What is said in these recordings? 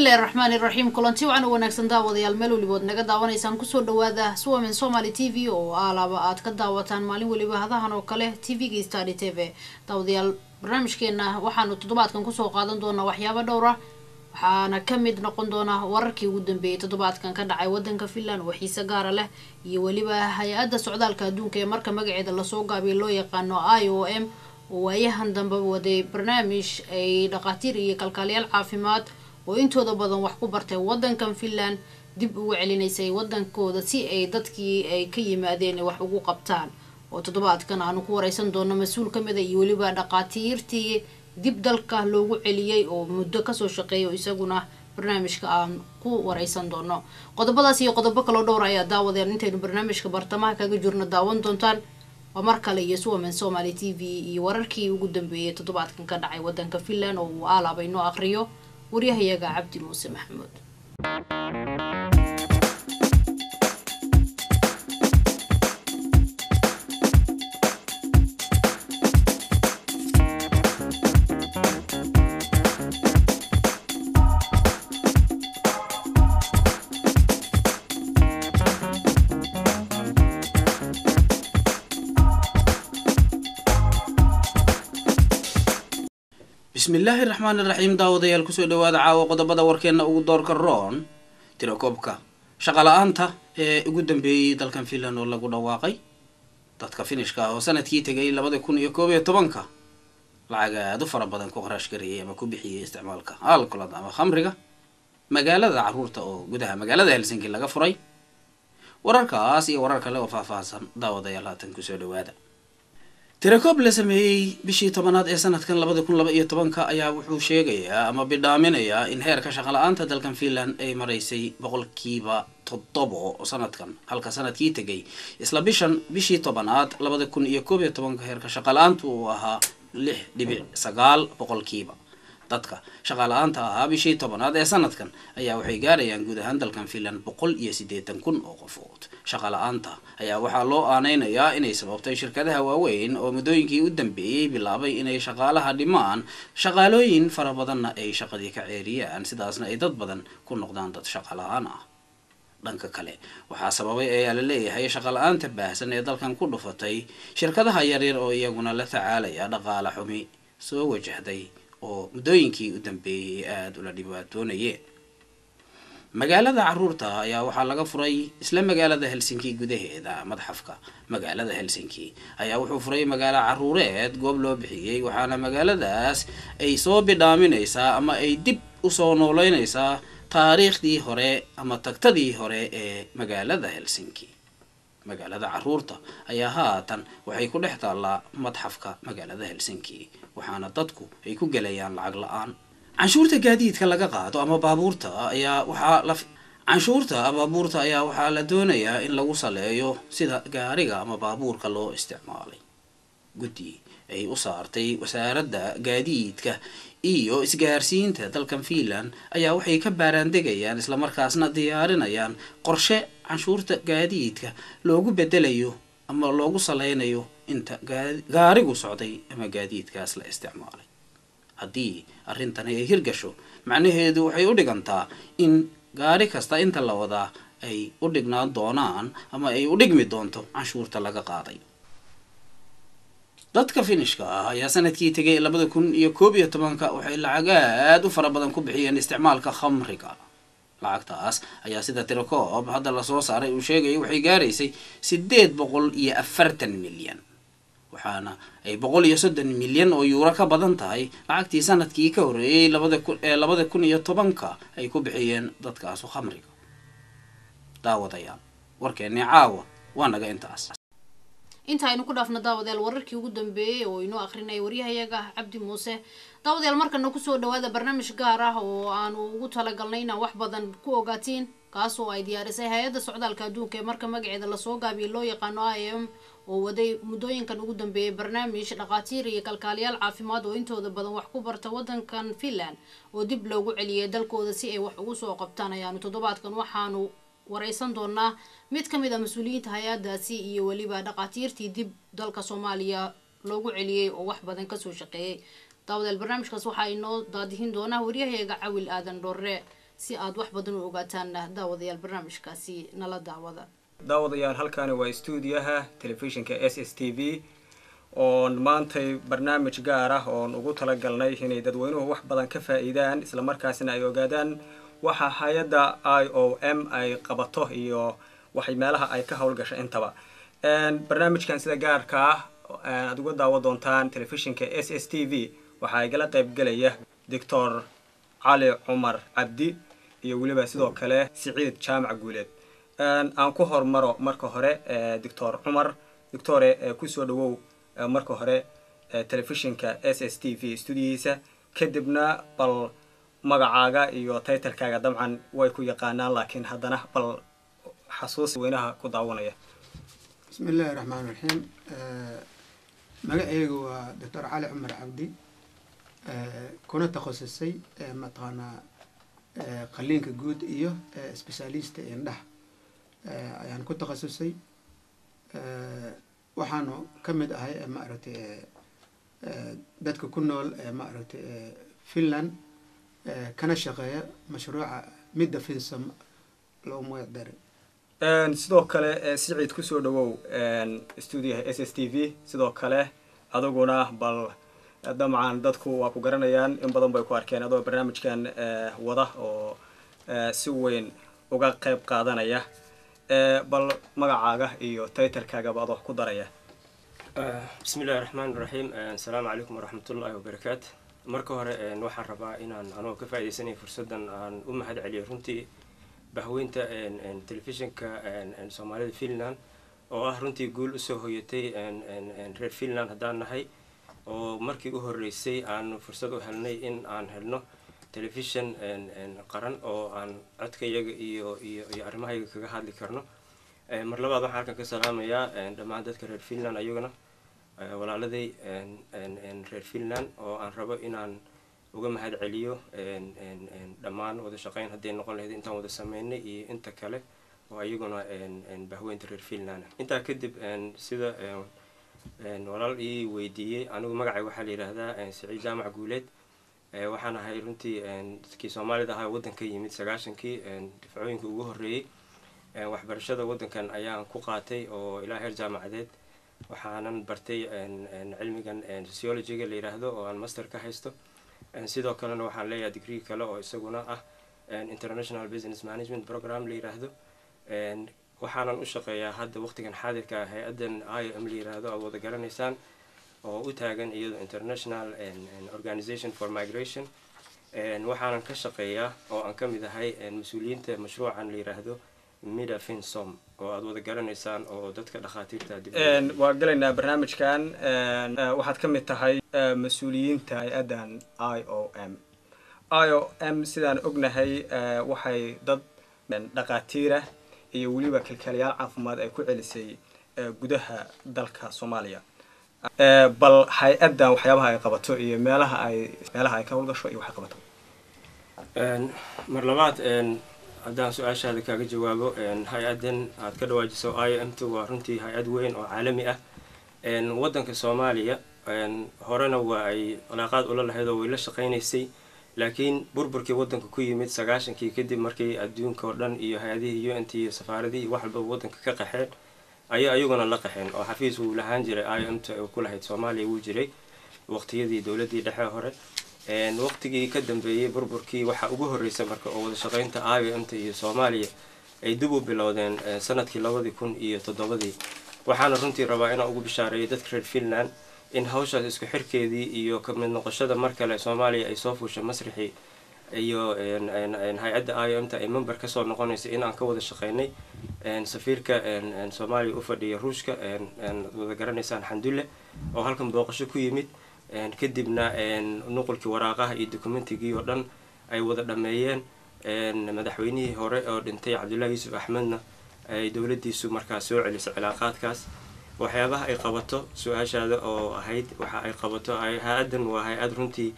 الله الرحمن الرحيم كلنتي وعنا وناكسن داوديال مeel waliba naga daawanaysaan kusoo dhawaada Suwamen Somali TV oo alaaba aad ka daawataan maalin waliba hadahan oo kale TV-ga Study TV daawadayaal barnaamijkeena waxaanu toddobaadkan kusoo qaadan doonaa waxyaabo dhowr ah waxaana kamid noqon doona wararkii ugu dambeeyay toddobaadkan ka dhacay wadanka Finland oo xiisa gaar ah leh iyo waliba hay'adda socdaalka adduunka ee marka magaceeda la soo gaabiyay loo yaqaano IOM oo waayahan dambe waday barnaamij ay dhaqaatiir iyo kalkaaliyaal caafimaad oo intooda badan wax ku bartay wadankan Finland dib ugu celinaysay wadankooda si ay dadkii ay ka yimaadeen wax ugu qabtaan oo toddobaadkan aanu ku wareysan doono mas'uul kamid ah iyo waliba dhaqaatiirtii dib dalka loogu celiyay oo muddo ka soo shaqeeyo isaguna barnaamijka aan ku wareysan doono qodobadaas iyo qodobo kale oo dhowr ayaa daawadeen intaynu barnaamijka bartamaha kaga jirno daawan doontaan ومركل يسوع من سومالي تي في يورركي وقدم بيه تطبعات كان كان عي ودن كفيلان وعلى بينو آخريو وريها يجا عبد موسى محمود بسم الله الرحمن الرحيم داوديال كسو دواada caawa qodobada warkeena ugu door karoon tirakoobka shaqalaanta ee ugu dambeeyay dalkan Finland oo lagu dhawaaqay dadka finishka oo sanadkii tagay 2011 lacag aad u fara badan ku qarash gareeyay ama ku bixiyay isticmaalka alkoolada ama khamriga magaalada caruurta oo gudaha magaalada Helsinki laga furay wararkaas iyo warar kale oo faahfaahsan daawadayaal haatan kusoo dhawaada تراكوب لسمي بشي طبنات سنة كان لبده كل لبقية طبن كأيا وحوشية يا أما بدامين يا إن هير كشغل أنت دل كان فيلان أي مريسي بقول كيبا تطبع سنة كان هالك سنة كي تجي إسلا بشي طبنات لبده كون يكوب طبن كهير كشغل أنت وها لح دبي سجال بقول كيبا dadka shaqaalaanta ah bishii tobanaad ee sanadkan ayaa waxay gaarayaan guud ahaan dalkan Finland 180 kun oo qofood shaqaalaanta ayaa waxa loo aaneynayaa inay sababtay shirkadaha waaweyn oo muddooyinkii u dambeeyay bilaabay inay shaqaalaha dhimaan shaqaalooyin fara badanna ay shaqadii ka ceeriyaan sidaasna ay dad badan ku noqdaan dad shaqaalahan ah dhanka kale waxa sababay ay la leeyahay shaqaalaanta baahsan ee dalkan ku dhufatay shirkadaha yaryar oo iyaguna la tacaalaya dhaqaale xumi soo wajahday oo muddooyinkii u dambeeyay aad ula dhibaatoonayeen magaalada caruurta ayaa waxaa laga furay isla magaalada Helsinki gudaheeda madxafka magaalada Helsinki ayaa wuxuu furay magaalo caruureed goob loo bixiyay waxaana magaaladaas ay soo bidhaaminaysaa ama ay dib u soo nooleynaysaa taariikhdii hore ama tagtadii hore ee magaalada Helsinki magaalada caruurta ayaa haatan waxay ku dhex taallaa madxafka magaalada Helsinki waxaana dadku ay ku galayaan lacag la'aan canshuurta gaadiidka laga qaado ama baabuurta ayaa waxaa la doonayaa in lagu saleeyo sida gaariga ama baabuurka loo isticmaalay guddi ay u saartay wasaaradda gaadiidka iyo isgaarsiinta dalkan Finland ayaa waxay ka baaraandegayaan isla markaasna diyaarinayaan qorshe canshuurta gaadiidka loogu bedelayo ama loogu saleynayo inta gaarigu socday ama gaadiidkaas la isticmaalay haddii arrintan ay hirgasho macnaheedu waxay u dhigantaa in gaari kasta inta la wadaa ay u dhignaan doonaan ama ay u dhigmi doonto canshuurta laga qaaday dadka finishka ah ayaa sanadkii tagay 2011 waxay lacag aad u fara badan ku bixiyeen isticmaalka khamriga lacagtaas ayaa sida tirakoob hadda la soo saaray uu sheegay waxay gaaraysay 840 milyan waxaana ay 130 milyan oo euro ka badan tahay lacagtii sanadkii ka horeeyay 2010 ay ku bixiyeen dadkaas khamriga daawadayaal warkeena caawa waa naga intaas inta aynu ku dhaafna daawadeel wararkii ugu dambeeyay oo inoo akhrinay wariyahayaga Cabdi Muuse daawadeel markana ku soo dhawaada barnaamij gaar ah oo aan ugu talagalnay inaan wax badan ku ogaatiin kaas oo ay diyaarisay hay'adda socdaalka adduunka ee marka magaceeda la soo gaabiyay loo yaqaano IOM oo waday muddooyinkan ugu dambeeyay barnaamij dhaqaatiir iyo kalkaaliyaal caafimaad oo intooda badan wax ku barta wadankan Finland oo dib loogu celiyay dalkooda si ay wax ugu soo qabtaan ayaanu toddobaadkan waxaanu wareysan doonaa mid kamid ah mas'uuliyiinta hay'adaasi iyo waliba dhaqaatiirtii dib dalka Soomaaliya loogu celiyay oo wax badan ka soo shaqeeyay daawada barnaamijkaas waxa ay noo daadihin doonaa wariyahayaga Cawil Aadan Dhoorre si aad wax badan u ogaataan daawadayaal barnaamijkaasi nala daawada. daawadayaal halkaani waa stuudiyaha telefishinka SSTV oon maantay barnaamij gaar ah oon ugu talagalnay inay dadweynuhu wax badan ka faa'iidaan isla markaasna ay ogaadaan waxa hay'adda IOM ay qabato iyo waxay meelaha ay ka howlgasho intaba. barnaamijkan sida gaarka ah aad uga daawan doontaan telefishinka SSTV waxaa igala qayb galaya Dr. Cali Cumar Cabdi iyo waliba sidoo kale Siciid Jaamac Guuleed. aan ku hormaro marka hore Dr. Cumar. Doctore ku soo dhawow marka hore telefishinka SSTV studiyiisa kadibna bal magacaaga iyo title-kaaga dabcan way ku yaqaanaan laakiin haddana bal xasuus weynaha ku daawanaya. bismillaahi raxmaani raxiim. magacaygu waa Dr. Cali Cumar Cabdi kuna takhasusay mataqaanaa qalliinka guud iyo specialist indhaha ayaan ku takhasusay. waxaanu ka mid ahay maaragtay dadka ku nool maaragtay Finland kana shaqeeya mashruuca midda Finsom loo magac daray. sidoo kale Siciid ku soo dhawow stuudiyaha SSTV sidoo kale adaguna bal dabcan dadku waa ku garanayaan in badan bay ku arkeen adoo barnaamijkan wada oo si weyn uga qayb qaadanaya. bal magacaaga iyo title-kaaga baad wax ku daraya. bismillaahi raxmaani raxiim. assalaamu calaykum waraxmatullaahi wabarakaatu. marka hore waxaan rabaa inaan anoo ka faa'iidaysanayo fursaddan aan u mahad celiyo runtii bahweynta telefishinka Soomaalida Finland oo ah runtii guul usoo hoyatay reer Finland haddaan nahay oo markii u horreysay aan fursad u helnay in aan helno telefishin qaran oo aan codkayaga iyo arrimahayaga kaga hadli karno. mar labaad waxaan halkan ka salaamayaa dhammaan dadka reer Finland ayaguna walaaladay reer Finland oo aan rabo inaan uga mahad celiyo dhammaan wada shaqayn hadday noqon lahayd intaan wada sameynay iyo inta kale oo ayaguna bahweynta reer Finland. intaa kadib sida walaal ii weydiiyey anigu magacay waxaa la yidhaahdaa Siciid Jaamac Guuleed. waxaan ahay runtii dadkii Soomaalida ahaa waddanka yimid 90kii difacooyinkii ugu horreeyay. waxbarashada waddankan ayaan ku qaatay oo ilaa heer jaamacadeed waxaanan bartay cilmigan sociology-ga la yiraahdo oo aan master ka haysto. sidoo kalena waxaan leeyahay degree kale oo isaguna ah international business management program la yiraahdo. waxaanan u shaqeeyaa hadda waqtigan xaadirka ah hay'addan IOM la yiraahdo aad wada garanaysaan oo u taagan iyadoo International Organization for Migration. waxaanan ka shaqeeyaa oo aan ka mid ahay mas-uuliyiinta mashruucan la yiraahdo midda Finsom oo aad wada garanaysaan oo dadka dhakhaatiirta waa galaynaa barnaamijkan. waxaad ka mid tahay mas-uuliyiinta hay'addan IOM sidaan ognahay waxay dad dhakhaatiira iyo weliba kalkaaliyaal caafimaad ay ku celisay gudaha dalka Soomaaliya. bal hay'addan waxyaabaha ay qabato iyo meelaha ay ka howlgasho iyo waxay qabato. mar labaad haddaan su-aashaada kaaga jawaabo hay-addan aad ka dhawaajiso IOM waa runtii hay-ad weyn oo caalami ah. waddanka Soomaaliya horena waa ay calaaqaad ula lahayd oo way la shaqaynaysay laakiin burburkii waddanka ku yimid 90kii kadib markii adduunka oo dhan iyo hay-adihii UNT iyo safaaradihii wax walba waddanka ka qaxeen ayaa ayaguna la qaxeen oo xafiis uu lahaan jiray IOM oo ku lahayd Soomaaliya wuu jiray waqtiyadii dawladdii dhexe hore. waqtigii ka dambeeyay burburkii waxa ugu horreysay marka oo wada shaqaynta IOM iyo Soomaaliya ay dib u bilowdeen sanadkii 2007. waxaana runtii rabaa inaan ugu bishaareeyo dadka reer Finland in hawshaas isku xirkeedii iyo ka mid noqoshada mar kale Soomaaliya ay soo fuushay masraxii iyo hay-adda IOM ay member ka soo noqonaysa in aan ka wada shaqaynay. safiirka Soomaaliya u fadhiya Ruushka wada garanaysaan Xandulle oo halkan booqasho ku yimid. kadibna nuqulkii waraaqaha iyo dokumentigii oo dhan ay wada dhameeyeen. madaxweynihii hore oo dhintay Cabdullaahi Yuusuf Axmedna ay dawladdiisu markaas soo celisay cilaaqaadkaas. waxyaabaha ay qabato su-aashaada oo ahayd waxa ay qabato hay-addan waa hay-ad runtii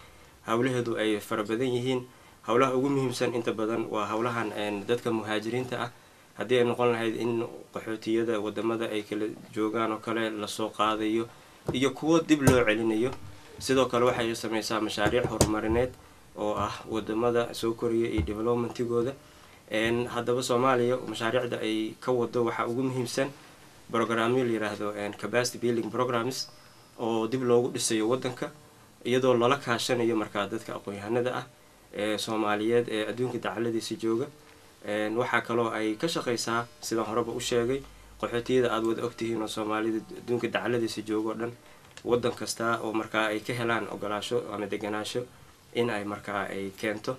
hawlaheedu ay fara badan yihiin. hawlaha ugu muhiimsan inta badan waa hawlahan dadka muhaajiriinta ah haddii ay noqon lahayd in qaxootiyada wadamada ay kala joogaan oo kale lasoo qaadayo iyo kuwo dib loo celinayo. sidoo kale waxay samaysaa mashaariic horumarineed oo ah wadamada soo koraya iyo developmentigooda. haddaba Soomaaliya mashaariicda ay ka wado waxaa ugu muhiimsan programyo la yiraahdo capacity building programs oo dib loogu dhisayo wadanka iyadoo lala kaashanayo markaa dadka aqoon-yahanada ah ee Soomaaliyeed ee adduunka dacaladiisa jooga. waxaa kaloo ay ka shaqeysaa sidaan horeba u sheegay qaxootiyada aad wada ogtihiin oo Soomaalida adduunka dacaladiisa jooga oo dhan wadan kasta oo markaa ay ka helaan ogolaasho ama deganaansho in ay markaa ay keento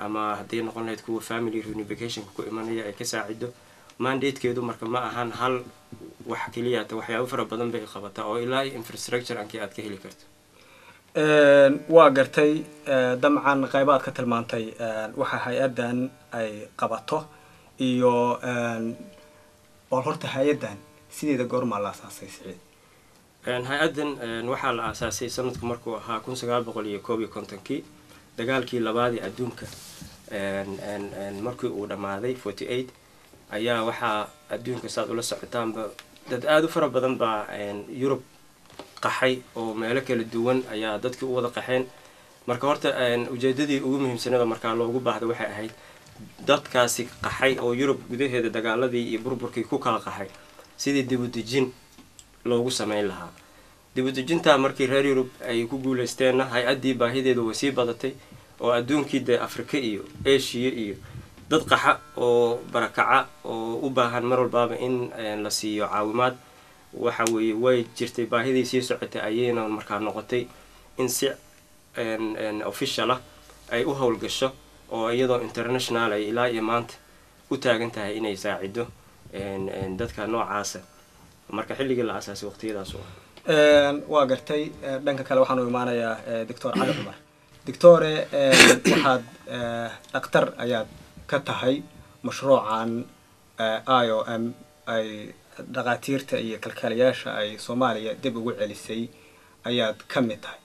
ama haddii noqon lahayd kuwa family reunification ku imanaya ay ka saacido. mandatekeedu marka ma ahan hal wax kaliya waxyaabo fara badan bay qabataa oo ilaa infrastructure ankii aad ka heli karto. waa gartay damcan qaybaad ka tilmaantay waxa hay-adan ay qabato iyo oo horta hay-adan sideeda goorma la aasaasay Siciid? hay-adan waxaa la aasaasay sanadku markuu ahaa 1951 dagaalkii labaad ee adduunka markii uu dhamaaday 48 ayaa waxaa adduunka saad ula socotaanba dad aad u fara badan baa Europe qaxay oo meelo kala duwan ayaa dadkii u wada qaxeen. marka horta ujeedadii ugu muhiimsanada markaa loogu baahday waxay ahayd dadkaasi qaxay oo Europe gudaheeda dagaaladii iyo burburkii ku kala qaxay sidii dib u dejin loogu sameyn lahaa. dib u dejinta markii reer Europe ay ku guuleysteenna hay-adii baahideedu way sii badatay oo adduunkii de Afrika iyo Asia iyo dad qaxa oo barakaca oo u baahan mar walbaaba in la siiyo caawimaad waxa weeye way jirtay baahidii sii socotay ayayna markaa noqotay in si official ah ay u howlgasho oo iyadoo international ay ilaa iyo maanta u taagan tahay inay saacido dadka noocaasa. marka xilligii la aasaasay waqtiyadaas waa gartay dhanka kale waxaan u imaanayaa Dr. Cali Cumar. Dictore waxaad dhaqtar ayaad ka tahay mashruucan IOM ay dhaqaatiirta iyo kalkaaliyaasha ay Soomaaliya dib ugu celisay ayaad ka mid tahay.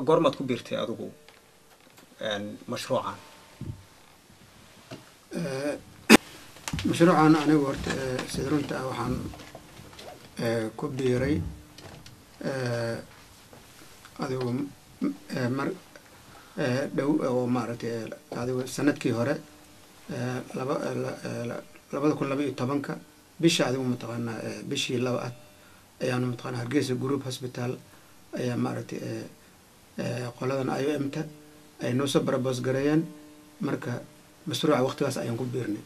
goormaad ku biirtay adigu mashruucan? mashruucan anigu horta sida runta waxaan ku biiray adigu mar dhow oo maaragtay adigu sanadkii hore 2012 bisha adigu mataqaanaa bishii labaad ayaanu mataqaanaa Hargeysa Group Hospital ayaa maaragtay qoladan IOM-ta ay noo soo propose gareeyeen. marka mashruuca waqtigaas ayaan ku biirnay.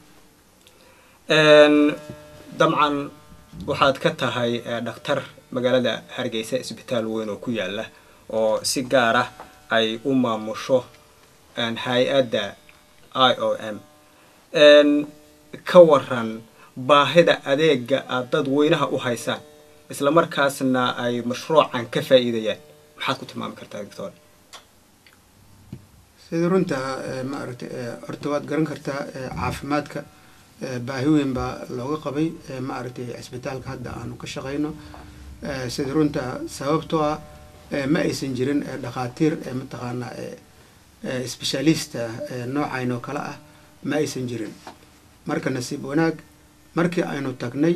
damcan waxaad ka tahay dhaqtar magaalada Hargeysa isbitaal weyn oo ku yaala oo si gaar ah ay u maamusho hay-adda IOM. ka waran baahida adeega aad dad weynaha u haysaan isla markaasna ay mashruucan ka faa'iidayaan maxaad ku tilmaami kartaa Dr. sida runta maaragtay horta waad garan kartaa caafimaadka baahi weyn baa looga qabay maaragtay isbitaalka hadda aanu ka shaqeyno. sida runta sababtoo ah ma aysan jirin dhaqaatiir mataqaanaa specialist noocayn oo kala ah ma aysan jirin. marka nasiib wanaag markii aynu tagnay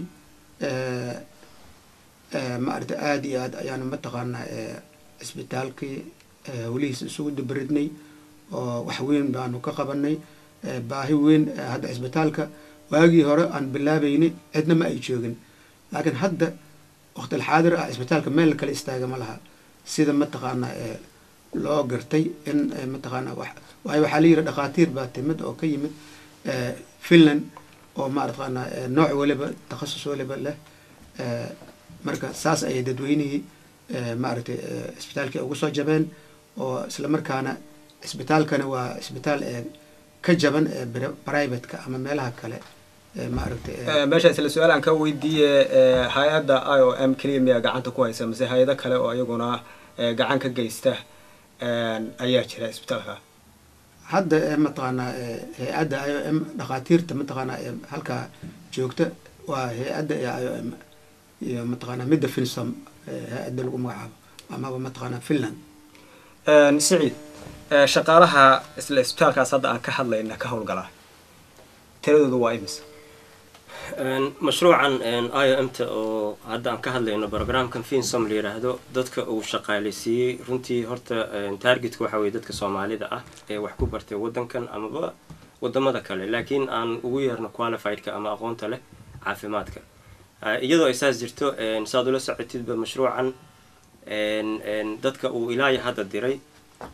maaragtay aad iyo aad ayaanu mataqaanaa isbitaalkii welihiis isugu dabaridnay oo wax weyn baanu ka qabanay. baahi weyn hadda isbitaalka waagii hore aan bilaabayni cidna ma ay joogin laakiin hadda waqti xaadir ah isbitaalka meel kale istaaga ma laha sida mataqaanaa loo gartay in mataqaanaa waxaa la yiri dhaqaatiir baa timid oo ka yimid Finland oo maaragtay nooc waliba takhasus waliba leh. marka saas ay dadweynihii maaragtay isbitaalka ugu soo jabeen oo isla markaana isbitaalkana waa isbitaal ka jaban private-ka ama meelaha kale maaragtay meesha isla su'aal aan ka weydiiyay hay'adda IOM kaliya gacanta ku haysa mise hay'ado kale oo ayaguna gacan ka geysta ayaa jira isbitaalka hadda mataqaanaa hay'adda IOM dhaqaatiirta mataqaanaa halka joogta waa hay'adda IOM iyo mataqaanaa midda Finsom hay'adda lagu magacaabo ama mataqaanaa Finland. Siciid shaqaalaha isla isbitaalkaas hadda aan ka hadlayna ka howlgala tiradoodu waa imisa? mashruucan IOM-ta oo hadda aan ka hadlayno programkan Finsom la yiraahdo dadka uu shaqaaleysiiyey runtii horta targetka waxa weeye dadka Soomaalida ah ee wax ku bartay wadankan amaba wadamada kale laakiin aan ugu yeerno qualified-ka ama aqoonta leh caafimaadka iyadoo ay saas jirto saad ula socotidba mashruucan dadka uu ilaahay hadda diray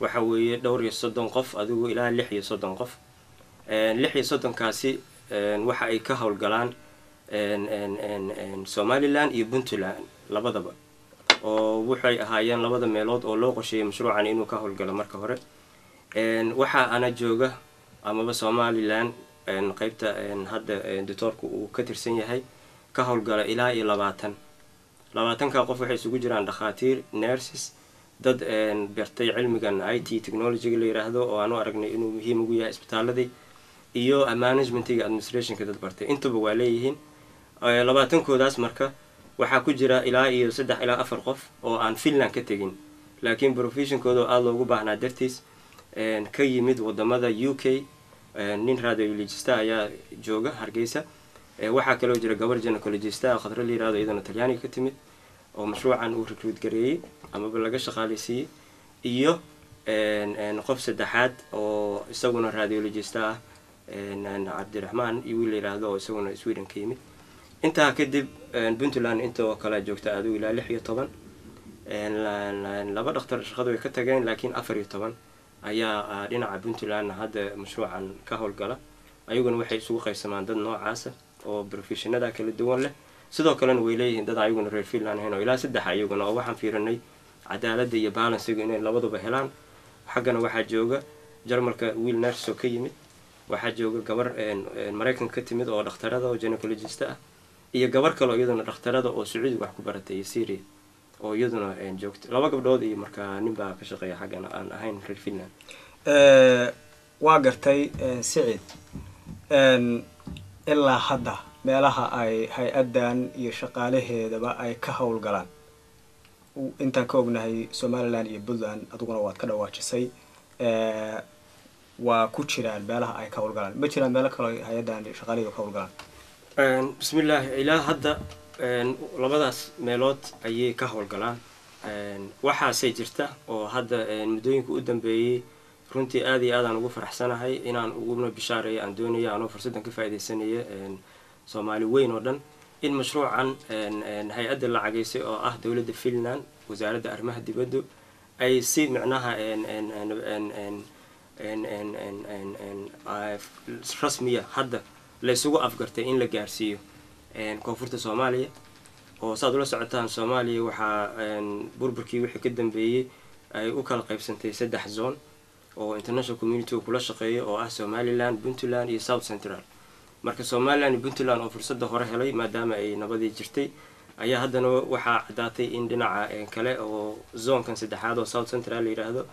waxa weeye dhowr iyo 30 qof adigu ilaa 36 qof 36 kaasi waxa ay ka howlgalaan Somaliland iyo Puntland labadaba oo waxay ahaayeen labada meelood oo loo qorsheeyay mashruucan inuu ka howlgalo marka hore waxa ana jooga amaba Somaliland qaybta hadda doctorku uu ka tirsan yahay ka howlgala ilaa iyo 20 ka qof waxay isugu jiraan dhakhaatiir nurses dad bartay cilmigan IT technology la yiraahdo oo aanu aragnay inuu muhiim ugu yahay isbitaaladii iyo managementiga administrationka dad bartay intaba waa leeyihiin 20 koodaas marka waxaa ku jira ilaa iyo 3 ilaa 4 qof oo aan Finland ka tagin laakiin professionkooda aad loogu baahnaa dartiis ka yimid wadamada UK nin radiologist ayaa jooga Hargeysa waxaa kaloo jira gabar gynecologist ah khadra la yiraahdo iyadana Talyaaniga ka timid oo mashruucan uu recruit gareeyay ama laga shaqaaleysiiyay iyo qof saddexaad oo isaguna radiologist ah Cabdiraxmaan iyo la yiraahdo oo isaguna Sweden ka yimid inta kadib Puntland inta oo kala joogta aad ilaa 16 laba dhakhtar shaqadu way ka tageen laakiin 14 ayaa dhinaca Puntland hadda mashruucan ka howlgala ayaguna waxay isugu qaysamaan dad noocaas oo professionada kala duwan leh sidoo kale way leeyihiin dad ayaguna reer Finland ah oo ilaa 3 ayaguna oo waxaan fiirinay cadaaladda iyo balance-ga inay labaduba helaan xaqana waxa jooga Jarmalka wiil nurse oo ka yimid waxa jooga gabar Mareykanka ka timid oo dhakhtarada oo gynecologist ah iyo gabar kale oo iyaduna dhakhtarada oo Sacuudi wax ku baratay Syria oo iyaduna joogto laba gabdhood iyo marka nin baa ka shaqeeya xaqana aan ahayn reer Finland waa gartay Saciid ilaa hadda meelaha ay hay-adan iyo shaqaalaheedaba ay ka howlgalaan intaan ka ognahay Somaliland iyo Puntland aduguna waad ka dhawaajisay waa ku jiraan meelaha ay ka howlgalaan ma jiraan meelo kale hay-adan shaqaalaheedu ka howlgalaan bismillah ilaa hadda labadaas meelood ayay ka howlgalaan waxaasay jirta oo hadda muddooyinka u dambeeyay runtii aad iyo aad aan ugu faraxsanahay inaan uguna bishaareeyo aan doonayo anoo fursadan ka faa'iideysanayo Soomaali weyn oo dhan in mashruucan hay-adda lacageysay oo ah dawladda Finland wasaaradda arrimaha dibadda ay si macnaha rasmiya hadda la isugu afgartay in la gaarsiiyo koonfurta Soomaaliya oo saad ula socotaan Soomaaliya waxa burburkii wixii ka dambeeyay ay u kala qaybsantay 3 zone oo international community kula shaqeeyo oo ah Somaliland, Puntland iyo South Central marka Somaliland iyo Puntland oo fursada hore helay maadaama ay nabadii jirtay ayaa haddana waxa cadaatay in dhinaca kale oo zone-kan saddexaad oo South Central la yiraahdo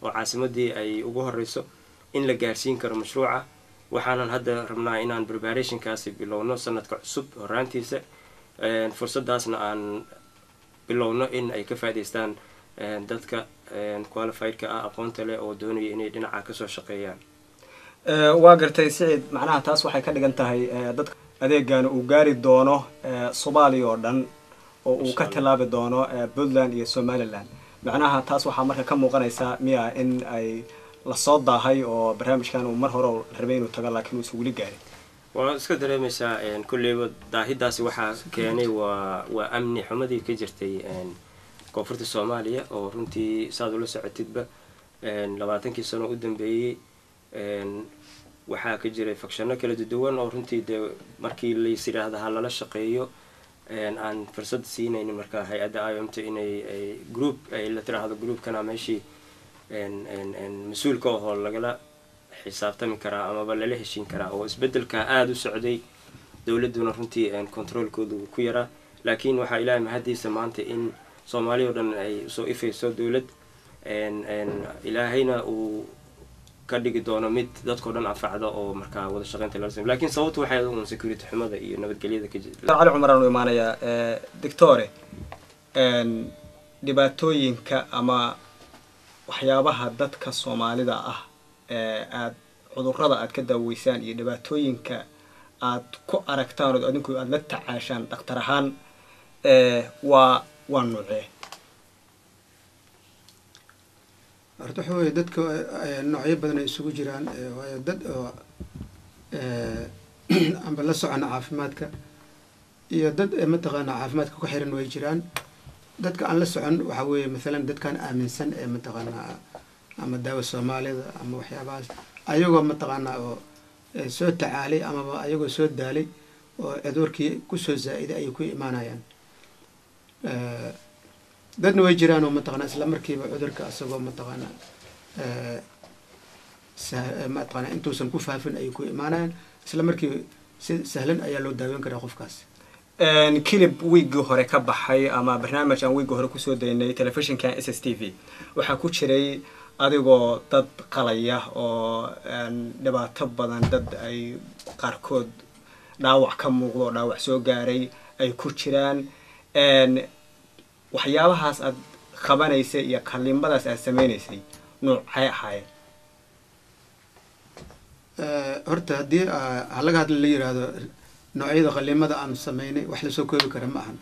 oo caasimadii ay ugu horeyso in la gaarsiin karo mashruuca waxaanan hadda rabnaa inaan preparation kaasi bilowno sanadka cusub horaantiisa fursadaasna aan bilowno in ay ka faa'iideystaan dadka qualified-ka ah aqoonta leh oo doonaya inay dhinaca ka soo shaqeeyaan waa gartay Saciid macnaha taas waxay ka dhigan tahay dadka adeegana uu gaari doono Soomaaliya oo dhan oo uu ka tilaabi doono Puntland iyo Somaliland macnaha taas waxa marka ka muuqanaysa miya in ay la soo daahay oo barnaamijkan uu mar hore rabay inuu tago laakiin uu wali gaarin waa iska dareemaysaa kulleeba daahidaasi waxa keenay waa amni xumadii ka jirtay koonfurta Soomaaliya oo runtii saad ula socotidba 20 sano u dambeeyay waxaa ka jiray fakshanno kala duwan oo runtii markii la yiraahdo lala shaqeeyo aan fursad siinaynin marka hay-adda IOM-ta inay group ay la tiraahdo groupkana meeshii mas'uulka oo lagala xisaabtami karaa ama lala heshiin karaa oo isbedelka aad u socday dawladuna runtii controlkoodu ku yaraa laakiin waxa ilaahay mahadiisa maanta in Soomaaliya oo dhan ay soo ifayso dawlad ilaahayna uu ka dhigi doono mid dadkoo dhan anfacdo oo markaa wada shaqeynta la sameeyo laakiin sababtu waxay ahayd security xumada iyo nabadgelyada ka jirta Ali Cumar aan u imaanaya doctore dhibaatooyinka ama waxyaabaha dadka Soomaalida ah aad cudurrada aad ka daaweysaan iyo dhibaatooyinka aad ku aragtaan oo adinku aad la tacaashaan dhaktar ahaan waa nuucee horta waxa weeye dadka noocyo badan ay isugu jiraan waayo dad oo amba la socona caafimaadka iyo dad mataqaana caafimaadka ku xiran way jiraan dadka aan la socon waxa weeye maalan dadkan aaminsan ee mataqaana ama daawa soomaalida ama waxyaabahaas ayagoo mataqaana oo soo tacaalay amaba ayagoo soo daalay oo cudurkii kusoo zaa-iday ayay ku imaanayaan dadna way jiraan oo mataqaana isla markiiba cudurka asagoo mataqaana mataqaana intuusan ku faafin ayay ku imaanayaan isla markiiba si sahlan ayaa loo daaweyn karaa qofkaas kilib wiigii hore ka baxay ama barnaamij aan wiigii hore kusoo daynay telefishinka SSTV waxaa ku jiray adigoo dad qalaya oo dhibaato badan dad ay qaarkood dhaawac ka muuqdo oo dhaawac soo gaaray ay ku jiraan waxyaabahaas aad qabanaysay iyo qaliimadaas aad sameynaysay noocay ahaayeen horta haddii halaga hadla la yiraahdo noocyada qaliimada aanu sameynay wax lasoo koobi kara ma ahan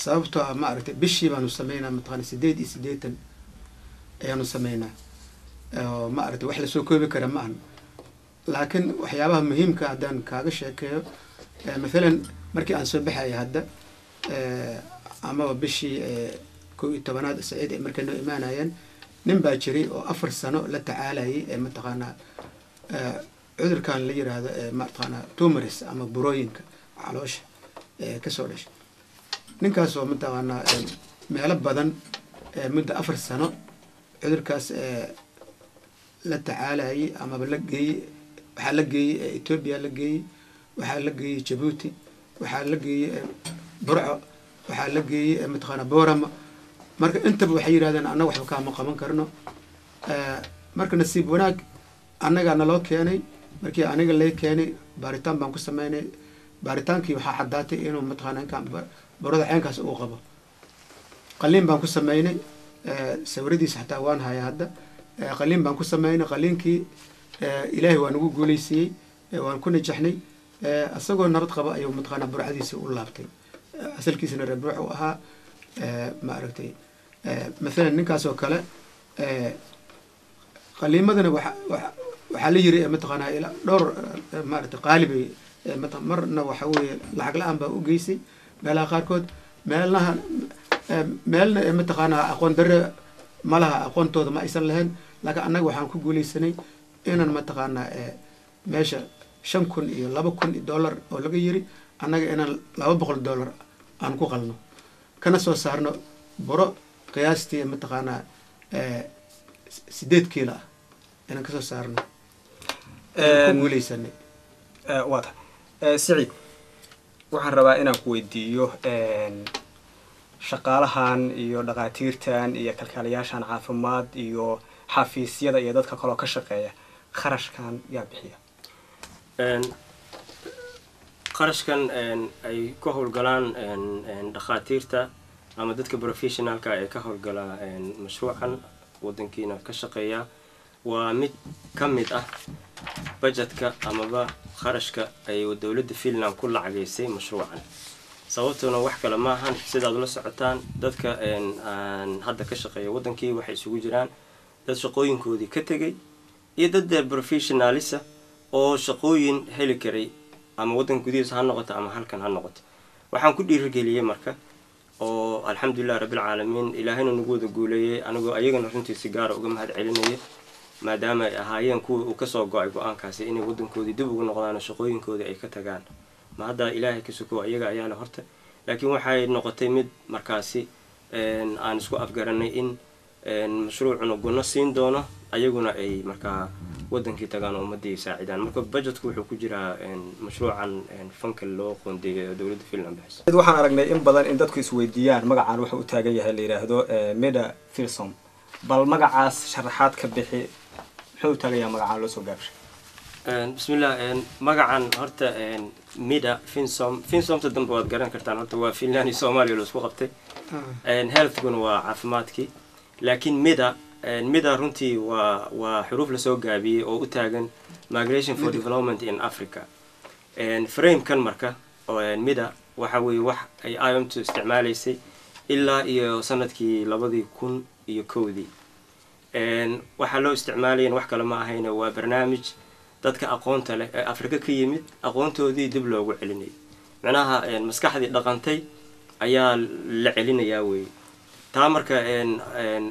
sababtoo ah maaragtay bishii baanu sameynaa mataqaana 8 ayaanu sameynaa oo maaragtay wax lasoo koobi kara ma ahan laakiin waxyaabaha muhiimka haddaan kaaga sheekeeyo maalan markii aan soo baxaya hadda amaba bishii 11 saciid ay markay noo imaanayeen nin baa jiray oo 4 sano la tacaalayay ee mataqaanaa cudurkan la yiraahdo mataqaanaa tumors ama burooyinka caloosha kasoo dhashay ninkaas oo mataqaanaa meelo badan muddo 4 sano cudurkaas la tacaalayay amaba la geeyey waxaa la geeyey Ethiopia la geeyey waxaa la geeyey Djibouti waxaa la geeyey Burco waxaa la geeyey mataqaanaa Boorama marka intaba waxay yiraahdeen annaga waxba kaama qaban karno marka nasiib wanaag annaga naloo keenay markii aniga lay keenay baaritaan baan ku sameynay baaritaankii waxaa caddaatay inuu mataqaanaa inkaan barada ceenkaas uu qabo qaliin baan ku sameynay sawiradiisa xataa waan hayaa hadda qaliin baan ku sameynay qaliinkii ilaahay waa nagu guulaysiiyey waan ku najaxnay asagoo nabad qaba ayuu mataqaanaa burcadiisa u laabtay asalkiisana reer burc u ahaa maaragtay maalan ninkaas oo kale qaliimadana waxaa la yiri mataqaanaa ila dhowr maaragtay qaalibay marna waxa weeye lacag la-aan baa u geysay meelaha qaarkood meelna mataqaanaa aqoon darre malaha aqoontooda ma aysan lahayn laakiin annaga waxaan ku guulaysanay inaan mataqaanaa meesha $5,000 iyo $2,000 oo laga yiri annaga inaan $200 aan ku qalno kana soo saarno buro qiyaastii mataqaanaa 8 kiilo ah inaan kasoo saarno ku guulaysanay waata Siciid waxaan rabaa inaan ku weydiiyo shaqaalahan iyo dhaqaatiirtan iyo kalkaaliyaashan caafimaad iyo xafiisyada iyo dadka kale oo ka shaqeeya kharashkan yaa bixiya qarashkan ay ka howlgalaan dhaqaatiirta ama dadka professionalka ee ka howlgala mashruucan wadankiina ka shaqeeya waa mid ka mid ah budgetka amaba kharashka ay dowladda Finland ku lacageysay mashruucan sababtuna wax kale ma ahan sidaad la socotaan dadka aan hadda ka shaqeeya wadankii waxay isugu jiraan dad shaqooyinkoodii ka tagay iyo dad professionalisa oo shaqooyin heli karay ama wadan gudihiisa ha noqoto ama halkan ha noqoto waxaan ku dhiirigeliyay marka oo alxamdulillah rabbil caalamiin ilaahayna nagu wada guuleeyay anagoo ayagana runtii si gaar ah uga mahad celinaya maadaama ay ahaayeen kuwa uu kasoo go-ay go-aankaasi inay wadankoodii dib ugu noqdaan shaqooyinkoodii ay ka tagaan ma hadda ilaahay ka sugo ayaga ayaa la horta laakiin waxay noqotay mid markaasi aan isku afgaranay in mashruucuna guna siin doono ayaguna ay markaa wadankii tagaan oo ummadii saacidaan marka budgetku wuxuu ku jiraa mashruucan fanka loo qoondeeyay dowladda Finland bixisay waxaan aragnay in badan in dadku isweydiiyaan magacaan waxa uu taagan yahay la yiraahdo Meda Finsom bal magacaas sharaxaad ka bixi muxuu taagan yahay magacaan loo soo gaabshay bismillah magacan horta Meda Finsom tadamba waad garan kartaan horta waa Finland iyo Soomaaliya la isku qabtay healthguna waa caafimaadkii laakiin Meda runtii waa xuruuf la soo gaabiyay oo u taagan Migration for Development in Africa framekan marka mida waxa weeye wax ay IOMtu isticmaalaysay ilaa iyo sanadkii 2001 waxaa loo isticmaalayeen wax kale ma ahayna waa barnaamij dadka aqoonta leh ee Afrika ka yimid aqoontoodii dib loogu celinay macnaha maskaxdii dhaqantay ayaa la celinayaa weey taa marka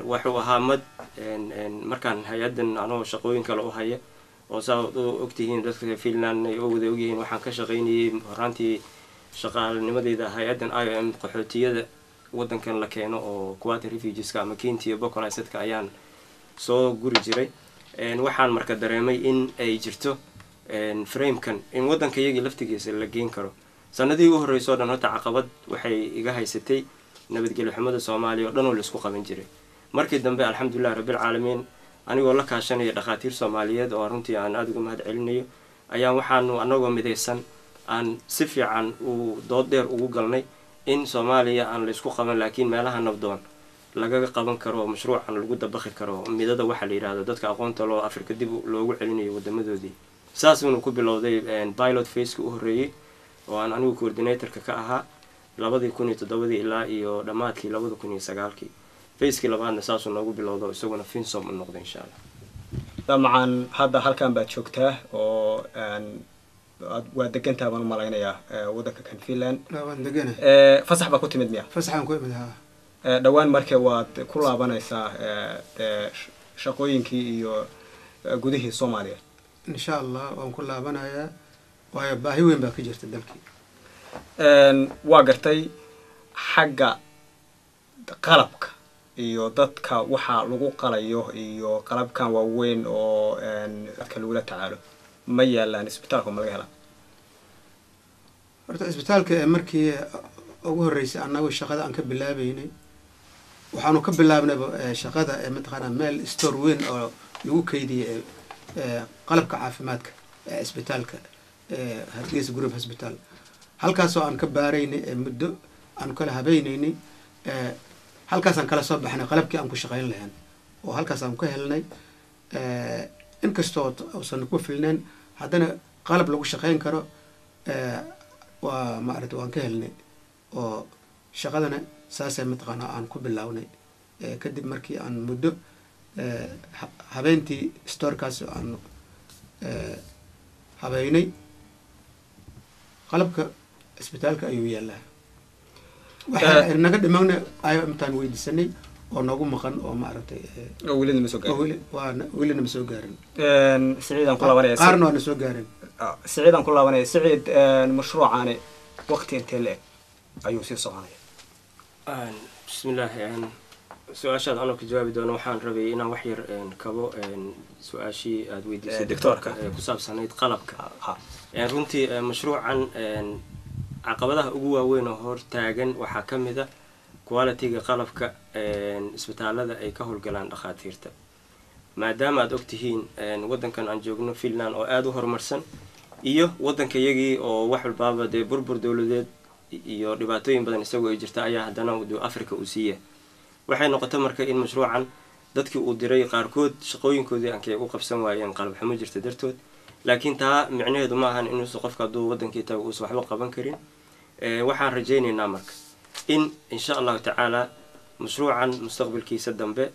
wuxuu ahaa mad markaan hay-adan anoo shaqooyin kale u haya oo saa ogtihiin dadka Finland ay wada ogyihiin waxaan ka shaqaynayay horaantii shaqaalnimadeeda hay-adan IOM qaxootiyada wadankan la keeno oo Quad refugeeska ama Kenya iyo Bokonaisadka ayaan soo guri jiray waxaan marka dareemay in ay jirto framekan in wadanka iyagii laftigiisa la geyn karo sanadii ugu horreysay oo dhan horta caqabad waxay iga haysatay nabadgelyo xumada Soomaaliya oo dhan oo la isku qaban jiray markii dambe alxamdulillah rabbil caalamiin anigoo la kaashanaya dhaqaatiir Soomaaliyeed oo runtii aan aad uga mahad celinayo ayaa waxaanu anagoo midaysan aan si fiican u dood dheer ugu galnay in Soomaaliya aan la isku qaban laakiin meelaha nabdoon laga qaban karo mashruucan lagu dabaqi karo midada waxa la yiraahdo dadka aqoonta loo Afrika dib loogu celinayo wadamadoodii saas uu ku bilowday pilot phase u horeeyay oo aan anigu coordinator-ka ka ahaa 2007 ilaa iyo dhamaadkii 2009 phase-kii labaadna saas uu noogu bilowdo isaguna FinSom u noqday insha Allah dabcan hadda halkan baad joogtaa oo waa degantaa baan u malaynayaa wadanka kan Finland waan degana fasax baa ku timid miya fasaxan ku imid dhawaan markay waad ku laabanaysaa shaqooyinkii iyo gudihii Soomaaliya insha Allah waan ku laabanayaa waayo baahi weyn baa ka jirta dalkii waa gartay xagga qalabka iyo dadka waxa lagu qalayo iyo qalabkan waaweyn oo dadka lagu la tacaalo ma yaalaan isbitaalka ma laga helaa horta isbitaalka markii ugu horreysay annagu shaqada aan ka bilaabaynay waxaanu ka bilaabnay shaqada mataqaanaa meel store weyn oo lagu kaydiyay qalabka caafimaadka isbitaalka Hargeysa Group Hospital halkaas oo aan ka baaraynay muddo aan kala habeynay halkaas aan kala soo baxnay qalabkii aan ku shaqayn lahayn oo halkaas aan ka helnay inkastoo uusan ku filneen haddana qalab lagu shaqayn karo waa maaragtay waan ka helnay oo shaqadana saasay mataqaanaa aan ku bilownay kadib markii aan muddo habeentii storekaas aan habeynay qalabka isbitaalka ayuu yaalaa waxa naga dhimagna ayo intaan weydiisanay oo noogu maqan oo maaragtay welina ma soo gaarin welina ma soo gaarin Siciidan ku laabanaya qaarna waa soo gaarin Siciidan ku laabanaya Siciid mashruucaani waqti intee leeg ayuu sii soconaya bismillah su-aashaad anoo ka jawaabi doono waxaan rabay inaan wax yar kabo su-aashii aad weydiisay doctorka ku saabsanayd qalabka runtii mashruucan caqabadaha ugu waaweyn oo hor taagan waxaa ka mid ah quality-ga qalabka isbitaalada ay ka howlgalaan dhaqaatiirta maadaama aad ogtihiin wadankan aan joogno Finland oo aad u horumarsan iyo wadanka iyagii oo wax walbaaba dee burbur dawladeed iyo dhibaatooyin badan isagoo ay jirta ayaa haddana Afrika u siiya waxay noqotay marka in mashruucan dadkii uu diray qaarkood shaqooyinkoodii aan u qabsan waayeen qalab xumo jirta dartood laakiin taa micnaheedu ma ahan inuu qofka hadduu wadankii tago uu waxba qaban karin waxaan rajaynaynaa marka in insha Allah tacaala mashruucan mustaqbalkiisa dambe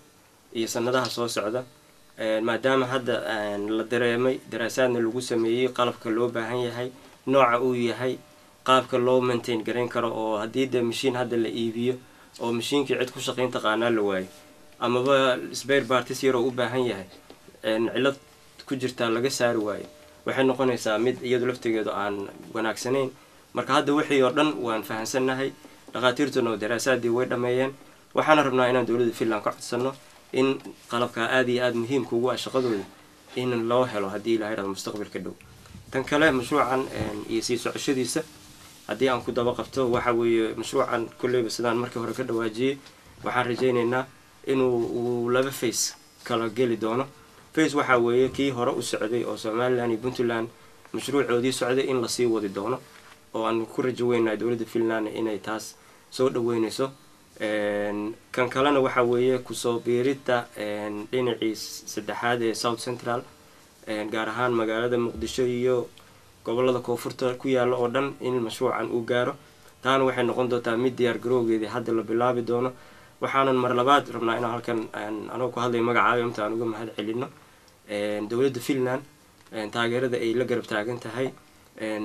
iyo sanadaha soo socda maadaama hadda la dareemay daraasaadna lagu sameeyay qalabka loo baahan yahay nooca uu yahay qaabka loo maintain gareyn karo oo haddii de machine hadda la iibiyo oo machiinkii cid ku shaqayn taqaanaa la waayo amaba spare parts yar oo u baahan yahay cilad ku jirta laga saari waayo waxay noqonaysaa mid iyadu laftigeedu aan wanaagsanayn marka hadda wixii oo dhan waan fahansanahay dhaqaatiirtuna daraasaadii way dhameeyeen waxaan rabnaa inaan dawladda Finland ka codsano in qalabka aad iyo aad muhiim ugu ah shaqadooda in loo helo haddii la yiraahdo mustaqbalka dhow tan kale mashruucan iyo sii socoshadiisa haddii aan ku daba qabto waxa weeye mashruucan kulleeba sidaan markii hore ka dhawaajiyay waxaan rajaynaynaa inuu laba phase kala geli doono phase waxa weeye kii hore u socday oo Somaliland iyo Puntland mashruucoodii socday in la sii wadi doono oo aan ku rajaynaynaa dawladda Finland inay taas soo dhaweynayso kan kalena waxa weeye ku soo biirida dhinacii saddexaad ee South Central gaar ahaan magaalada Muqdisho iyo gobolada koonfurta ku yaala oo dhan in mashruucan uu gaaro taana waxay noqon doontaa mid diyaar garowgeedii hadda la bilaabi doono waxaanan mar labaad rabnaa inaan halkan anoo ku hadlay magacaayo inta aan uga mahad celino dowladda Finland taageerada ay la garab taagan tahay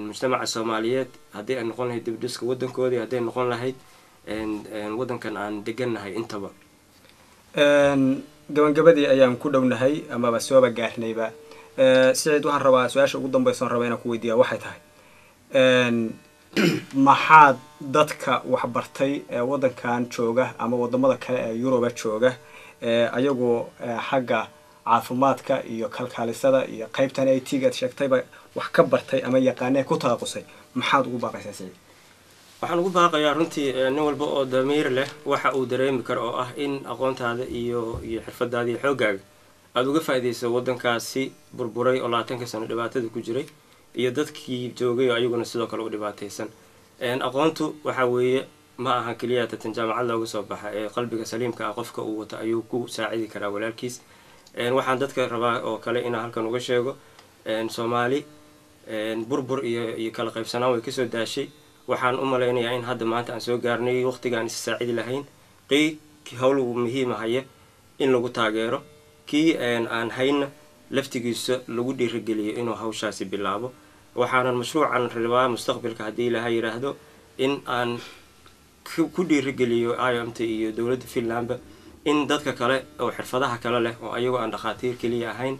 mujtamaca Soomaaliyeed haddii ay noqon lahayd dibdhiska waddankoodii haddii ay noqon lahayd waddankan aan degannahay intaba gabagabadii ayaan ku dhownahay amaba sooba gaarnayba Saciid waxaan rabaa su-aasha ugu dambaysa aan rabaa inaan ku weydiiyaa waxay tahay maxaad dadka waxbartay ee waddankan jooga ama wadamada kale ee Yuruba jooga ayagoo xagga caafimaadka iyo kalkaalisada iyo qaybtan IT-ga sheegtayba wax ka bartay ama yaqaanay ku taaqusay maxaad ugu baaqaysaa Saciid waxaan ugu baaqayaa runtii nin walba oo damiir leh waxa uu dareemi karo oo ah in aqoontaada iyo xirfadaada iyo xoogaaga aad uga faa'iideyso waddankaasi burburay oo 20 sano dhibaatada ku jiray iyo dadkii joogay oo ayaguna sidoo kale u dhibaataysan aqoontu waxa weeye ma aha kaliya tan jaamacad looga soo baxay ee qalbiga saliimka ah qofka uu wato ayuu ku saacidi karaa walaalkiis waxaan dadka rabaa oo kale inaan halkan uga sheego Soomaali burbur iyo kala qaybsanaan way ka soo daashay waxaan u maleynayaa in hadda maanta aan soo gaarnay waqtigaan is saacidi lahayn hawl muhiim ah in lagu taageero kii aan hayna laftigiisa lagu dhiirigeliyo inuu hawshaasi bilaabo waxaanan mashruucan rabaa mustaqbalka haddii Ilaahay yiraahdo in aan ku dhiirigeliyo IMT iyo dowladda Finland in dadka kale oo xirfadaha kale leh oo ayagoo aan dhaqaatiir kaliya ahayn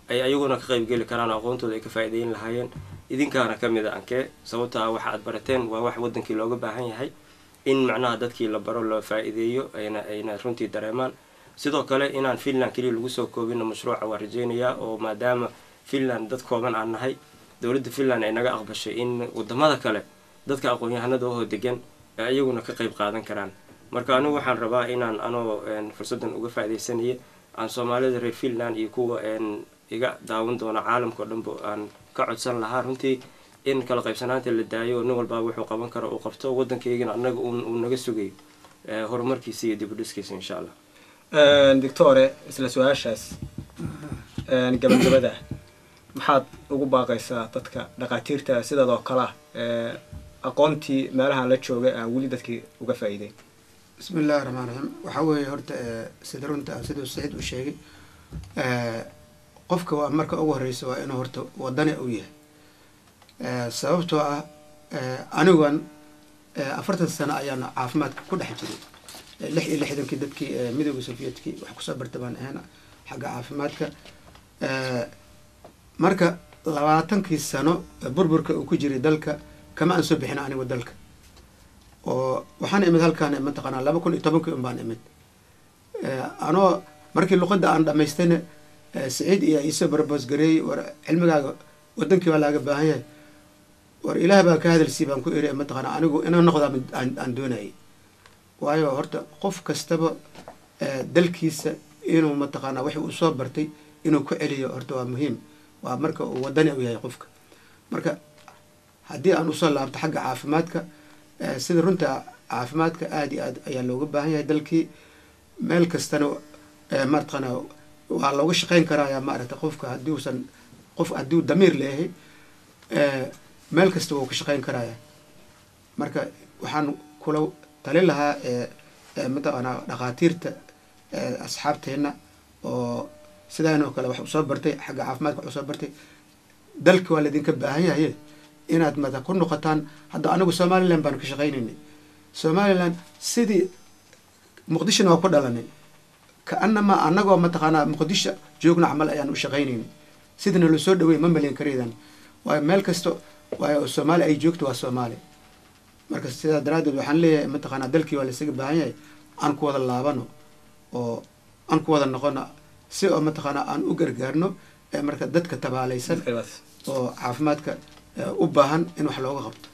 ay ayaguna ka qayb gali karaan aqoontooda ay ka faa'iideyn lahaayeen idinkaana kamid ah ankee sababta waxa aad barateen waa wax wadankii looga baahan yahay in macnaha dadkii la baro loo faa'iideeyo ayna runtii dareemaan sidoo kale inaan Finland kaliya lagu soo koobino mashruuca waa rajeynayaa oo maadaama Finland dad kooban aan nahay dowladda Finland ay naga aqbashay in wadamada kale dadka aqoon-yahanada oo degan ayaguna ka qayb qaadan karaan marka anigu waxaan rabaa inaan fursadan uga faa'iideysanayo aan Soomaalida reer Finland iyo kuwa iga daawan doona caalamka dhanba aan ka codsan lahaa runtii in kala qaybsanaanta la daayo nin walba wuxuu qaban karo uu qabto waddankeygana anaga uu naga sugay horumarkiisa iyo dib u dhiskiisa insha Allah doctore isla su'aashaas gabagabada maxaad ugu baaqaysaa dadka dhaqaatiirta sidoo kale aqoontii meelaha la joogay aan wali dadkii uga faa'iideyn bismillaahir rahmaanir rahiim waxa weeye horta sida runta sidoo Saciid u sheegay qofka waa marka ugu horeysa waa inuu horta wadani u yahay sababtoo ah anigan 40 sano ayaan caafimaadka ku dhex jiray 66 dadkii midowga Soviyetkii wax ku soo bartabaan ahna xagga caafimaadka marka 20 sano burburka uu ku jiray dalka kama aan soo bixin aniga dalka oo waxaan imid halkaan mataqaanaa 2010 baan imid anoo markii luqadda aan dhamaystayna Saciid iyo Isa barbas gareey war cilmigaaga wadankii waa laga baahan yahay war Ilaah baa ka hadalsi baan ku iri mataqaanaa anigu inaan noqdo aan doonayay waayo horta qof kastaba dalkiisa inuu mataqaanaa wixii uu soo bartay inuu ku celiyo horta waa muhiim waa marka uu wadani u yahay qofka marka haddii aan usoo laabto xagga caafimaadka sida runta caafimaadka aad iyo aad ayaa looga baahan yahay dalkii meel kastana mataqaanaa waa looga shaqeyn karaa maaragtay qofka haddii uusan qof haddii damiir leeyahay meel kasta wuu ka shaqeyn karaa marka waxaan kula talin lahaa mataqaanaa dhaqaatiirta asxaabteena oo sidaan oo kale wax u soo bartay xagga caafimaadka wax u soo bartay dalka waa ladinka baahan yahay inaad mada ku noqotaan hadda anigu Somaliland baan ka shaqeynaynay Somaliland sidii Muqdisho waa ku dhalanay kaanama anagoo mataqaanaa Muqdisho joogna amal ayaan u shaqeynaynay sidana loo soo dhaweey ma malin kareedan waa meel kasto waa Soomaali ay joogto waa Soomaali marka sidaa daraadeed waxaan leeyahay mataqaanaa dalkii waa la isaga baahan yahay aan ku wada laabano oo aan ku wada noqono si oo mataqaanaa aan u gargaarno marka dadka tabaalaysan oo caafimaadka u baahan in wax looga qabto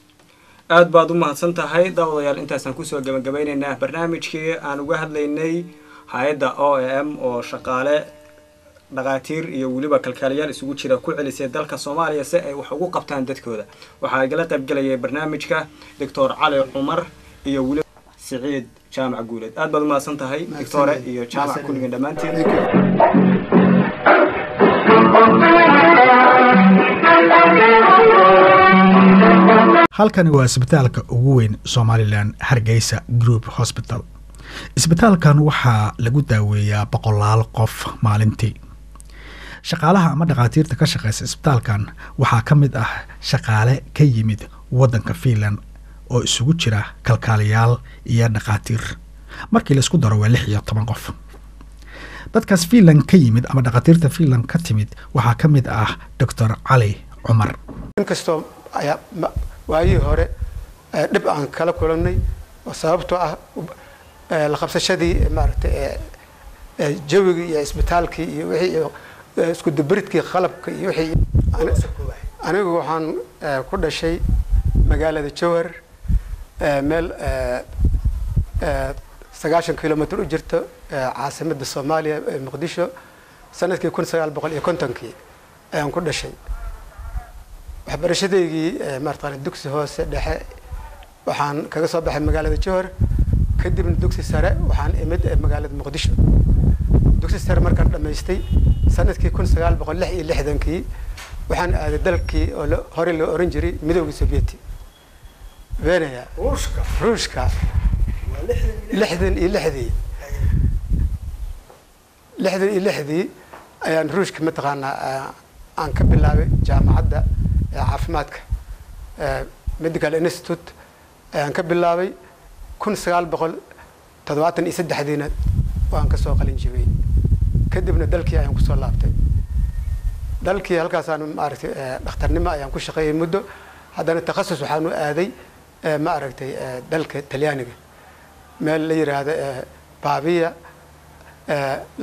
aad baad u mahadsan tahay daawadayaal intaasaan kusoo gabagabaynaynaa barnaamijkii aan uga hadlaynay hay'adda OAM oo shaqaale dhaqaatiir iyo waliba kalkaaliyaal isugu jira ku celisay dalka Soomaaliya si ay wax ugu qabtaan dadkooda waxaa igala qayb galay barnaamijka Dr. Cali Cumar iyo waliba Saciid Jaamac Guuleed aad baad u mahadsan tahay Dr. iyo Jaamac kulligiin dhamaantiin halkani waa isbitaalka ugu weyn Somaliland Hargeysa Group Hospital. Isbitaalkan waxaa lagu daaweeyaa 100 qof maalintii. Shaqaalaha ama dhaqaatiirta ka shaqeysa isbitaalkan waxaa ka mid ah shaqaale ka yimid waddanka Finland oo isugu jira kalkaaliyaal iyo dhaqaatiir. Markii la isku daro waa 16 qof. dadkaas Finland ka yimid ama dhaqaatiirta Finland ka timid waxaa ka mid ah Dr. Ali Umar. inkastoo ayaa waayii hore dhib aan kala kulannay oo sababtoo ah la qabsashadii maaragtay jawiga iyo isbitaalkii iyo wixii isku dibridkii qalabka iyo wixii anigu waxaan ku dhashay magaalada Jowhar meel 90 kilomitir u jirto caasimada Soomaaliya ee Muqdisho sanadkii 1950 ayaan ku dhashay waxbarashadeygii maartaan dugsi hoose dhexe waxaan kaga soo baxay magaalada Jowhar kadibna dugsi sare waxaan imid magaalada Muqdisho dugsi sare markaan dhameystay sanadkii 1966 waxaan aaday dalkii oo hore loo oran jiray midowga Sovieti Venaya Ruushka لحدي ayaan ruushka mataqaana aan ka bilaabay jaamacadda caafimaadka medical institute ayaan ka bilaabay 1973 waan ka soo qalin jibay kadibna dalkii ayaan ku soo laabtay dalkii halkaas aan maaragtay dhakhtarnimo ayaan ku shaqeeyay muddo haddana takhasus waxaan u aaday maaragtay dalka Talyaaniga meel la yiraahdo Pavia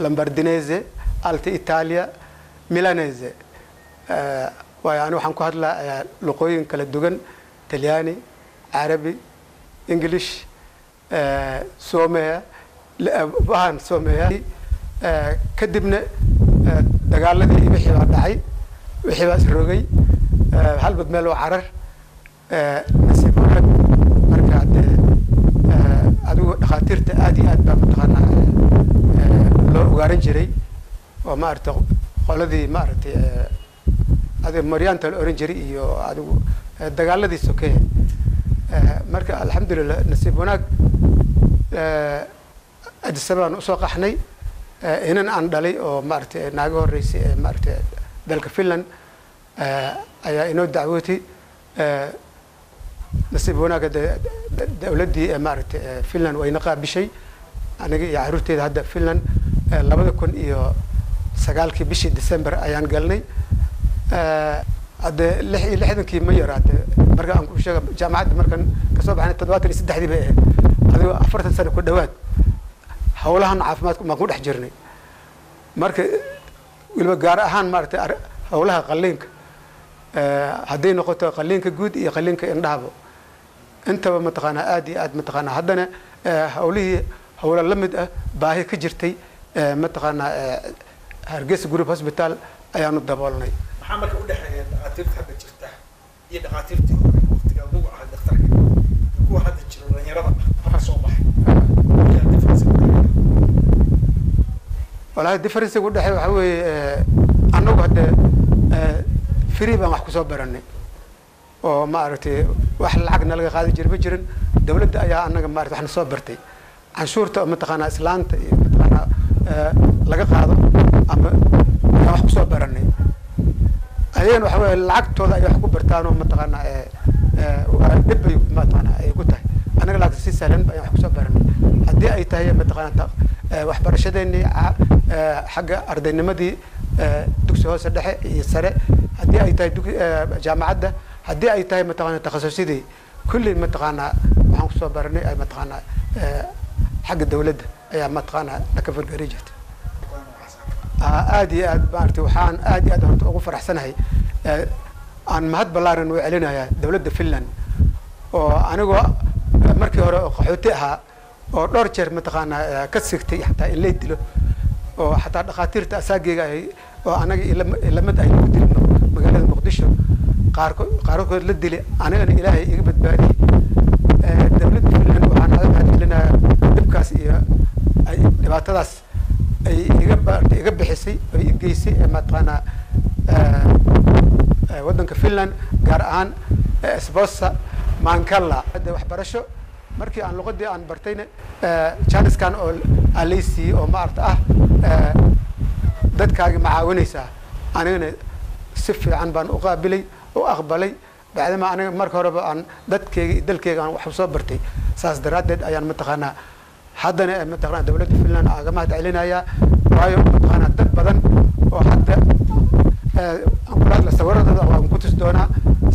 Lombardinese Alta Italia Milanese وأنا وحن كهذا لقوين كلا دوغن تلياني عربي إنجليش سوميا وهان سوميا كدبنا دقالة دي بحي وعدعي بحي باس الرقي هل بدملو عرر نسيبونا مركات أدو خاطرت آدي أدبا متغنى لو غارنجري وما أرتق قولدي ما أرتي هذا مريانة الأورنجري إيو هذا دجال الذي سكيه مركا الحمد لله نسيب هناك السبب نسوق إحني هنا عن دلي أو مرت ناجور رئيس مرت دلك فيلن أي إنه دعوتي نسيب هناك دولتي مرت فيلن وينقع بشيء أنا يعرفتي هذا فيلن لابد يكون إيو سجالك بشي ديسمبر أيان قالني هذا لحدنكي ما يراد مركا أنكو شغل جامعة مركا كسب عن التدوات اللي سد حدي بقى هذا أفرت سنة كل دوات حولها عافمات ما كود حجرني مركا والبقارة هان مرت حولها قلينك هذه نقطة قلينك جود يقلينك إنضابه أنت متقنا آدي متقنا هذانا حولي حول اللمد باهي كجرتي متقنا هرجس جروب هوسبيتال أيانو دبولني محمد كودة دقاتير حد جرته هي دقاتير تي وقت قالوا على دكتور هو حد جرو يعني ربع ما صوبح ولا الديفرنس كودة حوي أنا وهذا فري بما حكوا صبرني وما عرفتي واحد العقد نلقى قاعد يجرب يجرن دولة أيا أنا ما عرفت إحنا صبرتي عن شورته متقنا إسلام متقنا لقى قاعد أما ما حكوا صبرني أيان وحوي العقد هذا يحكوا برتانو متقنا دبي متقنا يقولته أنا قلت سيسلم يحكوا صبرني هدي أي تهيئ متقنا وحبر شدني حق أرض النمدي دكتور هو سدح يسرع هدي أي تهيئ جامعة ده هدي أي تهيئ متقنا تخصصي كل متقنا وحكوا صبرني أي متقنا حق الدولة أي متقنا نكفر قريجة آدي بارتي وحان آدي هرت أغفر أحسن هاي عن مهد بلارن وعلنا يا دولة فنلند وأنا جو مركي هرا قحوتها ودورشر متقنا كسكتي حتى اللي يدله وحتى دخاتير تأساقي وأنا إلا مد أي مدير مقالة مقدشة قارك للدلي أنا إلهي يقبض بالي دولة فنلند وأنا هذا لنا دبكاس أي دبعتلاس يقب حسي ويجيسي ما تقنا ودنك فنلند قارئان سبوسا maankalla waxbarasho markii aan luqadii aan bartayna jaaniskan oo alaysi oo maarta ah dadkaaga macaawinaysaa anigana si fiican baan u qaabilay oo aqbalay bacdama aniga marka horeba aan dadkayga dalkayga aan wax soo bartay saas daraadeed ayaan mataqaanaa haddana mataqaanaa dawladda Finland aaga mahad celinaya waayo mataqaanaa dad badan oo hadda aan sawirada waan ku tus doonaa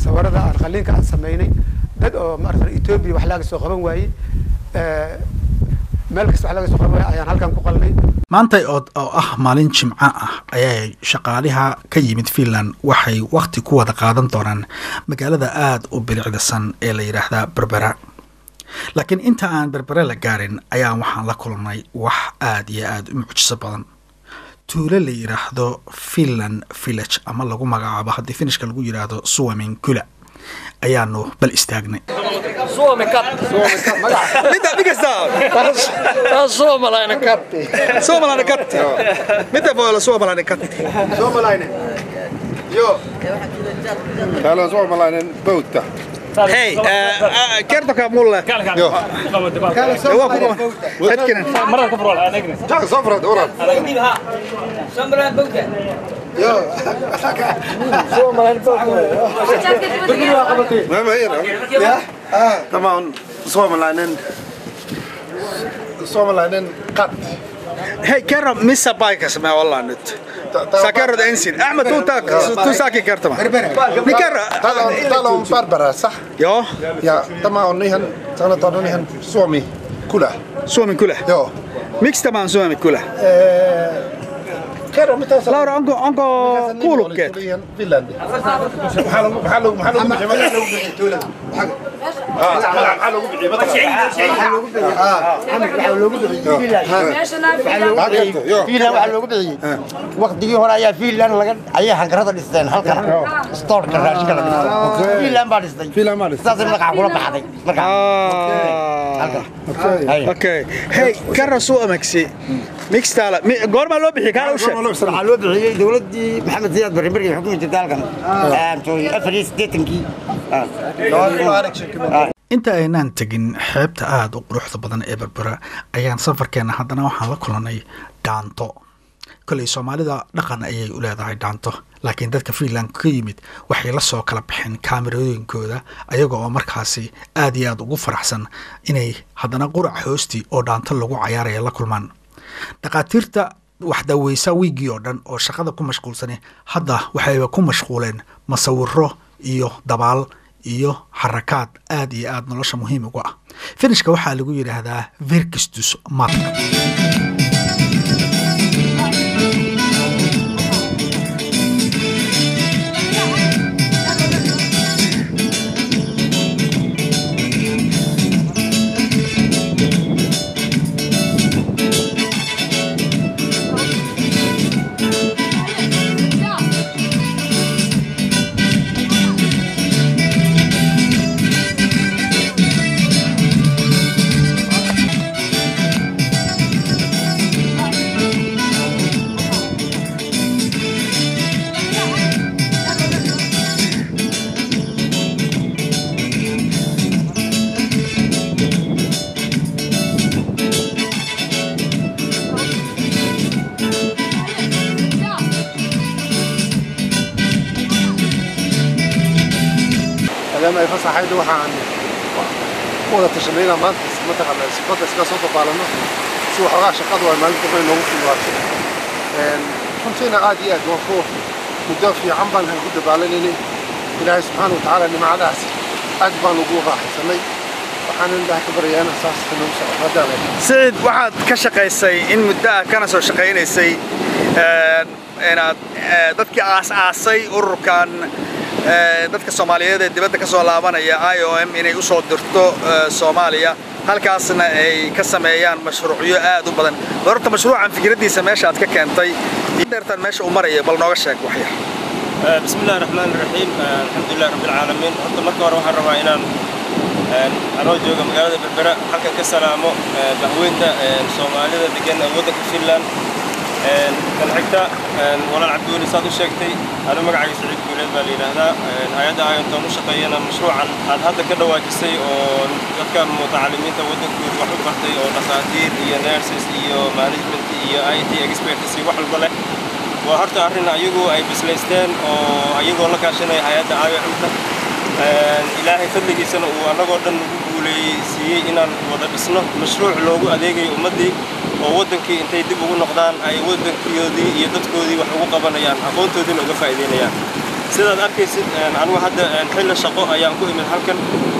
sawirada aan qaliinka aan sameynay dad oo marka Ethiopia wax laga soo qaban waayay meel kasta wax laga soo qaban waayay ayaan halkan ku qalnay maanta oo ah maalin jimco ah ayay shaqaalaha ka yimid Finland waxay waqti ku wada qaadan doonaan magaalada aad u bilicdasan ee la yiraahdo Berbera laakiin inta aan Berbera la gaarin ayaa waxaan la kulmay wax aad iyo aad u mucjiso badan tuulo la yiraahdo Finland Village ama lagu magacaabo haddii finishka lagu yiraahdo Suomenkylä ayaanu bal istaagnay Mitä mikä sitä on? Tämä on suomalainen katti. Suomalainen katti. Miten voi olla suomalainen katti? Suomalainen. Joo. Täällä on suomalainen pöytä. Hei, kertokaa mulle. Joo. Hetkinen. Sofrat orat. Suomalainen pöytä. Joo. Suomalainen pöytä. Tämä on suomalainen katti. Hei, kerro missä paikassa me ollaan nyt. Sä kerrot ensin. Ahmed, tuu säkin kertomaan. Niin kerro. Täällä on Berberässä. Joo. Ja tämä on ihan, sanotaan on ihan Suomi-kylä. Suomenkylä. Joo. Miksi tämä on Suomenkylä? Kerro mitä sä... Laura, onko kuulokkeet? Ihan Finlandi. waqtigii hore ayaa Finland ayaa hangarada dhisteen halkan store-ka raashka la dhistay Finland baa dhistay saas magaca kula baxday marka okay hey kerro suomeksi miksi täällä goorma loo bixi kaa u sheeg waxaa loo bixiyay dawladii Maxamed Siyaad Barre markii xukuumadda dalkan inta aynaan tegin xeebta aad u quruxda badan ee Berbera ayaan safarkeena haddana waxaan la kulannay dhaanto kolay Soomaalida dhaqan ayay u leedahay dhaanto laakiin dadka Finland ka yimid waxay la soo kala bixin kaamirooyinkooda ayaga oo markaasi aad iyo aad ugu faraxsan inay haddana qurac hoosti oo dhaanto lagu cayaaraya la kulmaan dhaqaatiirta wax daaweysa wiigii oo dhan oo shaqada ku mashquulsan hadda waxayba ku mashquuleen masawiro iyo dabaal iyo harakaad aad iyo aad nolosha muhiim ugu ah finishka waxaa lagu yiraahdaa Virkistus Mark لما يفصح حيده وحان ولا تشمينا ما تقبل سقط اسكا صوت بالنا سو حقا شقد waa maalin dambe noogu fiiwaatay runtiina aad iyo aad waan ku mudafii camban ku dabaalanayay ilaahay subhanahu wa ta'ala nimcadaas aad baan ugu raaxaysanay waxaan ilaahay ka baryaynaa saas inuu socdo Said waxaad ka shaqaysay in muddo kana soo shaqaynaysay inaad dadkii aas-aasay ururkan dadka Soomaaliyeed ee dibadda ka soo laabanaya IOM inay u soo dirto Soomaaliya halkaasna ay ka sameeyaan mashruucyo aad u badan horta mashruucan fikradiisa meesha aad ka keentay deertan meesha u maraya bal nooga sheeg wax yar bismillaahir rahmaanir rahiim alxamdulillahi rabbil caalamiin horta marka hore waxaan rabaa inaan anoo jooga magaalada Berbera halkan ka salaamo bahweynta Soomaalida degan waddanka Finland الحكتا ولا العبدولي صاد الشكتي أنا مقعد سعيد بولاد بالي هذا هيدا أيضا شقينا مشروعا هذا كده واجسي وذكر متعلمين تودك وحب برتي أو دكاتير هي نيرسز هي مانجمنت هي IT إكسبرتس هي واحد بله وهرت أرنا أيجو أي بسلستان أو أيجو لك عشان هيدا أيضا إلهي فضلك سنة وأنا قدرنا نقولي سي إن وضع بسنا مشروع لوجو أديجي ومدي وودنك أنت يدبوا نقدان أي ودنك يودي يدتكودي وحقوق بنيان أقول تودين وقفايدين يان سيدا أركيس أنا واحد نحل الشقاء أيام كل من هالكن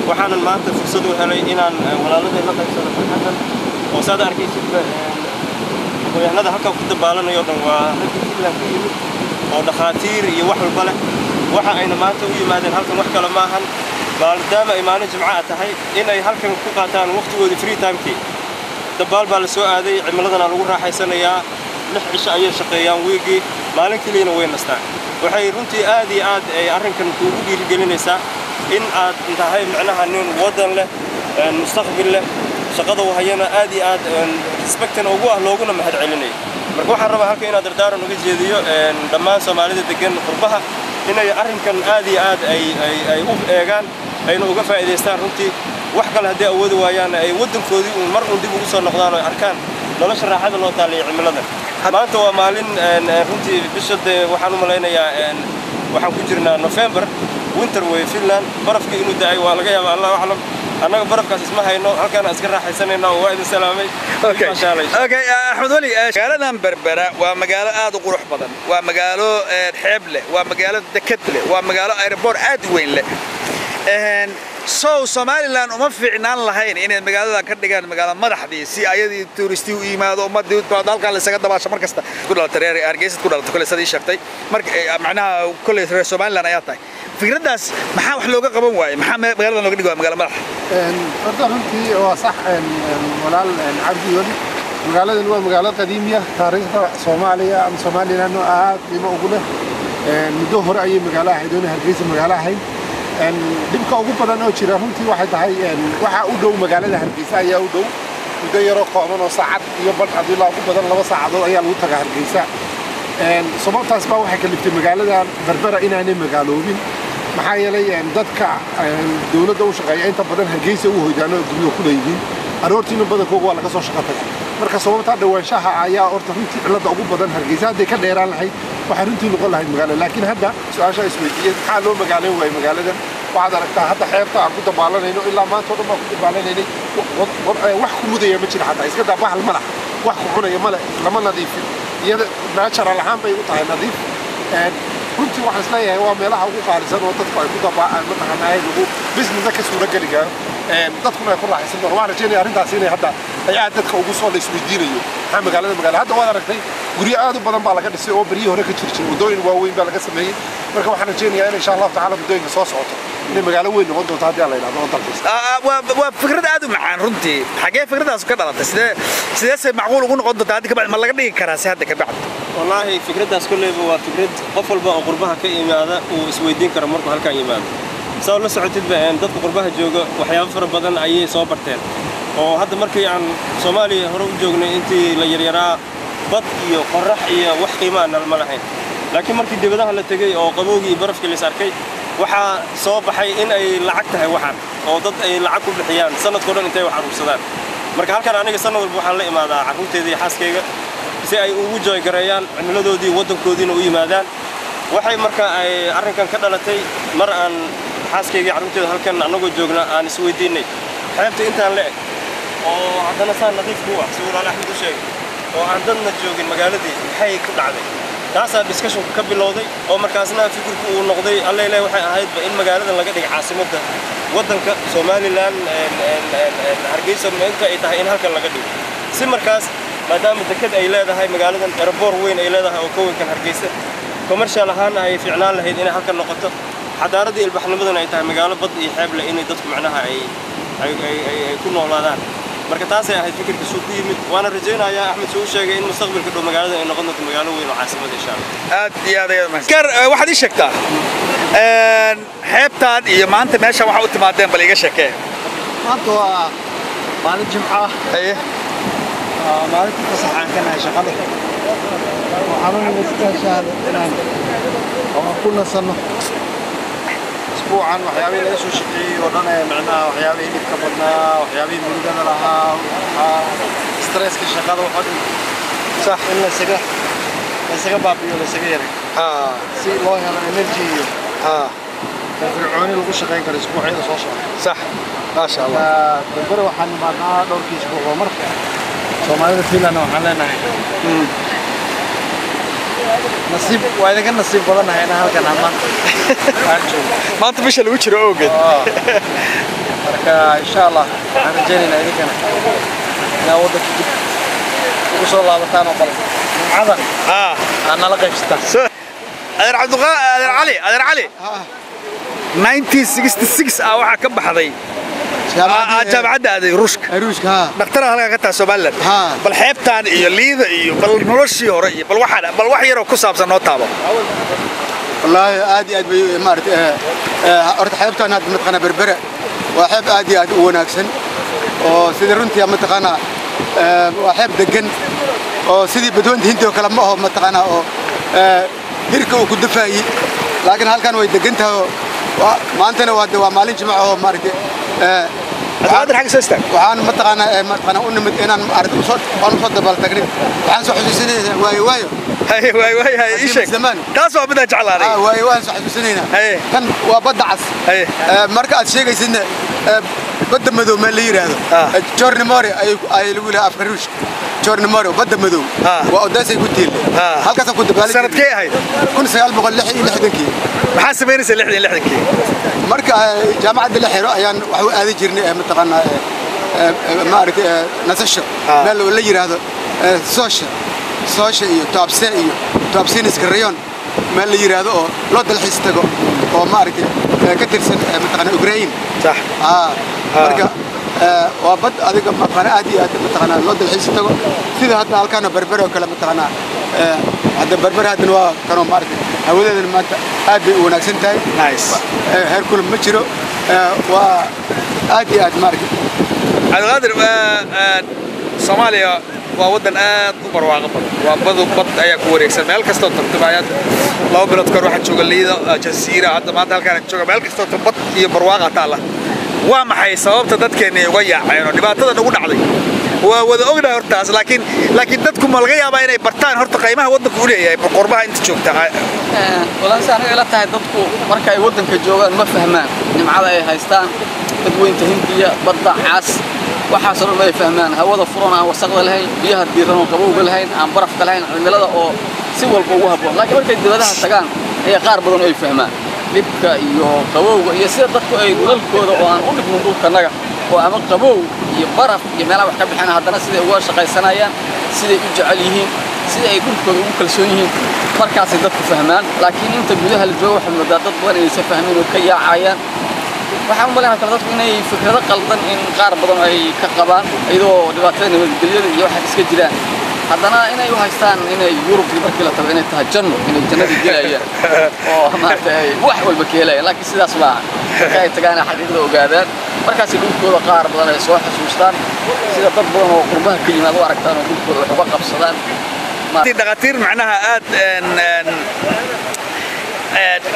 وحنا ما تفرصدوا هلي إن ولا لدي لقى سنة هالكن وسيدا أركيس ويعني هذا هالكن كنت بالنا يوم وهالكن كله ودخاتير يوحوا البلد waxa ayna maanta u yimaadeen halkan wax kale ma ahan maadaama imaano jimcaha tahay inay halkan ku qaataan waqtigooda free time-kii dabaal baa la soo aaday cimiladana lagu raaxaysanayaa 6 cisho ayay shaqeeyaan weegii maalin kaliina way nastaan waxay runtii aad iyo aad ay arrinkan ugu dhiirigelinaysaa in aad tahay macnaha nin wadan leh mustaqbal leh shaqada wahayana aad iyo aad respectan ugu ah looguna mahad celinay marka waxaan rabaa halkan inaad dardaaran uga jeediyo dhammaan Soomaalida degan qurbaha inay arrinkan aad iyo aad ay u eegaan ayna uga faa'iideystaan runtii wax kale hadii awood waayaan ay wadankoodii mar un dib ugu soo noqdaan oo arkaan nolosha raaxada loo taaliyo cimilada maanta waa maalin runtii bishada waxaan u maleynayaa waxaan ku jirnaa November winter way Finland barafka inuu daay waa laga yaabaa Allah waxlam annaga barafkaas isma hayno halkaan iska raaxaysanayna oo waa idin salaamay okay Axmed Wali magaaladan Berbera waa magaalo aad u qurux badan waa magaalo xeeb leh waa magaalo dekad leh waa magaalo airport aad weyn leh Somaliland uma fiicnaan lahayn inay magaalada ka dhigaan magaalo madaxdii si ayadii touristi u yimaado ummadii dalka la isaga dabaasho markasta ku dhalatareer Hargeysa ku dhalato kale sadii sheegtay marka macnaha kulli reer Somaliland ayaa tahay fikradaas maxaa wax looga qaban waayay maxaa magaalada looga dhigo magaalo madax horta runtii waa sax walaal cabdi wali magaaladan waa magaalo qadiimiya taariikhda Soomaaliya ama Somaliland aad qiimo ugu leh muddo hore ayay magaalo ahayd Hargeysa magaalo ahayd dibka ugu badan oo jira runtii waxay tahay waxa u dhow magaalada Hargeysa ayaa u dhow muddo yaro kooban oo saacad iyo badh adila ugu badan 2 saacadood ayaa lagu tagaa Hargeysa sababtaas baa waxay kaliftay magaaladan Berbera inaanay magaaloobin maxaa yeelay dadka dawladda u shaqeeya inta badan Hargeysa u hoydaan oo guryo ku leeyihiin aroortiina badankooda waa laga soo shaqo marka sababta dhawaanshaha ayaa horta runtii cilada ugu badan Hargeysa haday ka dheeraan lahayd waxa runtii noqon lahayd magaalo laakiin hadda su'aasha isweydiiyay maxaa loo magaaleyn waayay magaaladan waxaad aragtaa hadda xeebta aan ku dabaalanayno ilaa maanta dhan ku dabaalaynay wax ku mudaya ma jira hatta iska dabahal malax wax ku cunaya male lama nadiifin iyada natural ahaan bay u tahay nadiif runtii waxaan isleeyahay waa meelaha ugu qaalisan oo dadku ay ku dabaalaan mataqaanaa ugu business ka suura galiga dadkuna ay ku raaxaysan doonaan waxaan rajeynayaa arrintaas inay hadda ay aad dadka ugu soo isweydiinayo maxaa magaalada hadda waad aragtay guryo aad u badan baa laga dhisay oo bariyo hore ka jirjir wadooyin waaweyn baa laga sameeyay marka waxaan rajeynayaa in insha Allah taala muddooyinka soo socoto inay magaalo weyn noqon doonto haddii la yiraahdo dalkiisa waa fikrad aad u macaan runtii xagee fikradaas ka dhalatay sidee macquul ugu noqon doonto haddii ka bacdi ma laga dhigi karaa si hadda ka bacdi wallahi fikradaas kulleeba waa fikrad qof walba oo qurbaha ka yimaada uu isweydiin karo markuu halkaan yimaado soo la socotid dadka qurbaha jooga waxyaabo fara badan ayay soo barteen oo hadda markii aan Soomaaliya hore u joognay intii la yaryaraa bad iyo qorrax iyo wax qiimo aan ma lahayn laakiin markii dibadaha la tagay oo qabowgii barafkii la arkay waxa soo baxay in ay lacag tahay waxaan oo dad ay lacag ku bixiyaan sanadkoo dhan intay wax aruursadaan marka halkan aniga sanad walba waxaan la imaadaa carruurteeda iyo xaaskeyga si ay ugu jooy gareeyaan cimiladoodii wadankoodiina u yimaadaan waxay marka ay arrinkan ka dhalatay mar aan xaaskeyga carruurteeda halkan anagoo joogna aan isweydiinay xeebta intaan la eg oo haddana saa nadiif ku ah si walaal Axmed u sheegay oo aan dadna joogin magaaladii maxay ku dhacday taasaa discussion ka bilowday oo markaasna fikirku uu noqday alla ilaahay waxay ahayd in magaaladan laga dhigay caasimadda wadanka Somaliland Hargeysa inta ay tahay in halkan laga dhigo si markaas maadaama dekad ay leedahay magaaladan airport weyn ay leedahay oo koowankan Hargeysa commercial ahaan ay fiicnaan lahayd in halkan noqoto xadaaradii ilbaxnimadan ay tahay magaalo bad iyo xeeb leh in dadku macnaha ay ku noolaadaan marka taas ay ahayd fikirka soo ku yimid waana rajeynayaa Axmed soo sheegay in mustaqbalka dhow magaalada ay noqon doonto magaalo weyn oo caasimad insha Allah aad iyo aad waxaad ii sheegtaa xeebtaan iyo maanta meesha waxa u timaadeen bal iga sheekee maanta waa maalin jimca ah maalinta fasaxaan ka nahay shaqada وحنون مستشار إنان وكنا سنة أسبوعا وحيابي ليسوا شقي ودنا معنا وحيابي كبرنا وحيابي مريدنا لها ستريس كشغال وحدي صح إلا سجى بابي ولا سجير سي الله على الإنرجي فرعوني لو شقين كان أسبوع عيد صح ما شاء الله بالبر وحن معنا دور كيس أسبوع ومر سومالي فينا وحنا نصيب وإذا كان نصيب بدنا هنا هالكن عمان ما أنت مش اللي وجهه أوجد إن شاء الله أنا جاني نادي كنا ناودك وصل الله بتاعنا بل عذر أنا لقيت شتا أدر عبد الغا أدر علي 1966 أو حكم بحضي جامعة هذه روشك دكتور هلا قطع سوبلد بالحيبتان يليذ بالنورشي هوري بالوحي رو كسب سنة تابع والله عادي ما أرد حيبتان هذا متقنا بربرة وحب عادي وناكسن وسيد رنتي متقنا وحب دقن وسيدي بدون هنتي وكلام ما هو متقنا هيركو كدفاعي لكن هل كانوا يدقنتها ما أنتنا ومالين جماعة مارتي هذا حق سيستم وحان متقنا أن أنا أرد صوت أنا صوت بالتقريب وحان صح سنين واي هاي إيشك زمان تاسو بدأ جعلاني واي صح سنين كان وبدعس مركز شيء يسنى بدأ مذو ملير هذا جورن ماري أي يقول أفكروش جورن ماري بدأ مذو وأدرس يقول هل كذا كنت بالي سنة كي هاي كل سيال بقول لحدنكي محاسبين لحدنكي مركز جامعة اللحيرة يعني هذه جرني متقنا ما أعرف نسشة مال ولا يجري هذا سوشيال توابسين إسكريون ما اللي يجري هذا لا دلحيس تجو أو ما أعرف كتير سن متقنا أوكرانيين صح مركز وبد هذيك متقنا عادي متقنا لا دلحيس تجو سيدا هذا هالكانوا بربرة وكلام متقنا هذا بربرة هذا نوا كانوا ما أعرف هؤلاء المات هذا وناكسن تاي نايس هركل مشرو وعادي مارك الغادر Soomaaliya waa wadan aad u barwaaqo badan waa bad ayaa ku wareegsan meel kasta oo tartibaayad laba bilood kor waxa jooga liida jasiira hadda maanta halkaan jooga meel kasta oo bad iyo barwaaqo taala waa maxay sababta dadkeena uga yaaceen oo dhibaatada nagu dhacday waa wada ognahay hortaas laakiin dadku ma laga yaabaa inay bartaan horta qiimaha wadanku u leeyahay qorbaha inta joogta walaal saan ila tahay dadku marka ay wadanka joogaan ma fahmaan nimcada ay haystaan dadweynta Hindiya badda caas waxa soo ma fahmaan hawada furan aan wasaqda lahayn biyaha diiran oo qabowga lahayn aan barafka lahayn cimilada oo si walba ugu habboon laakiin markay dibadaha tagaan ay qaar badan ay fahmaan libka iyo qabowga iyo sida dadku ay dhulalkooda oo aan u dhigmin dhulkanaga oo ama qabow iyo baraf iyo meelaha wax ka bixina haddana sida uga shaqaysanayaan sida ay u jecel yihiin sida ay dhulkooda ugu kalsoon yihiin markaas ay dadku fahmaan laakiin inta gudaha la joogo waxa moodaa dad badan ay fahmeen oo ka yaacayaan waxaan malayn kala dadku inay fikrado qaldan in qaar badan ay ka qabaan iyadoo dhibaatada nabadgelyada iyo waxa iska jiraan haddana inay u haystaan inay Yurub markii la tago inay tahay janno inay jannada gelayaan oo maartay wax walba keenayaan laakiin sidaas ma aha ay tagaan xaqiiqada ogaadaan markaas dhulkooda qaar badan ay soo xasuustaan sida dad badan oo qurbaha ka yimaado aragtaan oo dhulkooda wax uga qabsadaan dhaqaatiir macnaha aad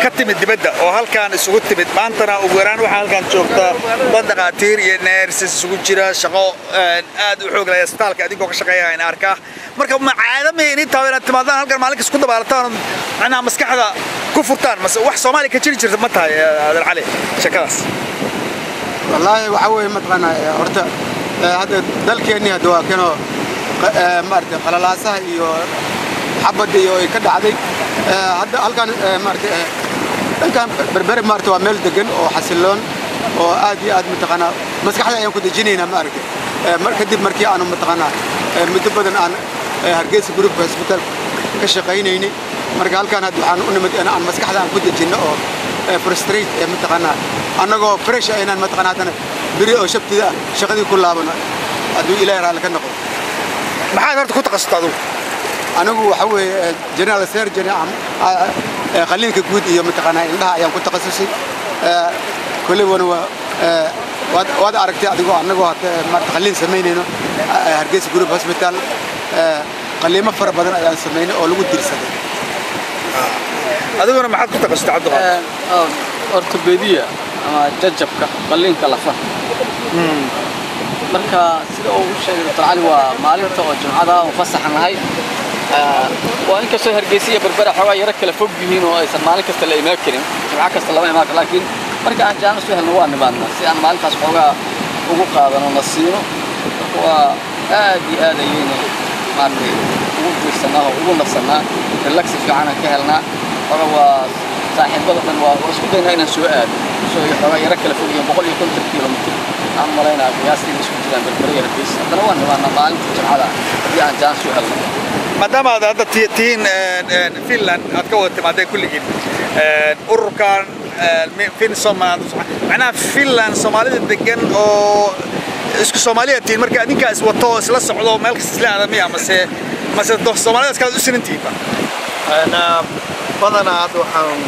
كتمت دبدة أو هل كان سقوط تبت ما أنتنا وجران وحال كان شوفتا بدأ قاتير ينرس سقوط جرا شقاء أد وحوق لا يستال كأديك وكشقيا هنا أركا مركب مع عالم يعني تاويل التمادان هل كان مالك سقوط بالتان أنا مسك هذا كفرتان بس واحد صومالي كتير جرت متها هذا العلي شكاس والله وحوي متقنا أرتا هذا دلك يعني هذا كانوا مرت خلالاسة يو حبة يو كده عادي هذا هل كان بربر مرت وعمل دقن أو حسلون أو عادي متقنا مسك هذا يوم كده جنينا مركب مركي أنا متقنا متبادل عن هرجيس جروب هسبتال كشقين هني مركب هل كان هذا أنا مسك هذا كده جنة أو فرستريت متقنا أنا جو فريش أنا متقنا أنا بري أو شفت ذا شغلي كلها بنا أدو إلى رأي لك النقطة ما حد أنت كنت قصته أنا جو حوي جنرال سيرجن خليني كجود يوم متقنا إنها يوم كنت قصصي كل ونوا وهذا أركتي أدو أنا جو ما تخلين سميني هرجيس جروب هسبتال qaliimo fara badan ayaan sameynay oo lagu dirsaday adiguna maxaad ku taqasutay cabdiqaadir ortopediya ama jajabka qalliinka lafaha marka sida uu sheegay Dr. Ali waa maalinta oo jumcada oo fasaxan lahay waa in kastoo Hargeysa iyo Berbera xogaa yara kala fog yihiin oo aysan maalin kasta la imaan karin jumca kasta lama imaan karin laakiin marka aan jaanis u helno waa nimaadna si aan maalintaas xogaa ugu qaadano nasiino waa aad iyo aad ayayna maartay ugu fiirsanaa ugu nafsanaa relax fiican ka helnaa xogaa waa saaxiibada dhan waa isku dayna inaan soo aado soo xogaa yara kala fog yihiin 150 kilomitir aan malaynaa qiyaastii isku jiraan Berbera iyo Hargeysa haddana waa nimaadna maalinta jumcada haddii aan jaanis u helno maadaama aad hadda tihiin Finland aad ka wada timaadeen kulligiin ururkan Finsom macnaha Finland Soomaalida degan oo isku Soomaaliya tiin marka adinka is wato isla socdo meel kasta isla aadamiya mase Soomaalida kala u sinantiiba ana badanaa waxaan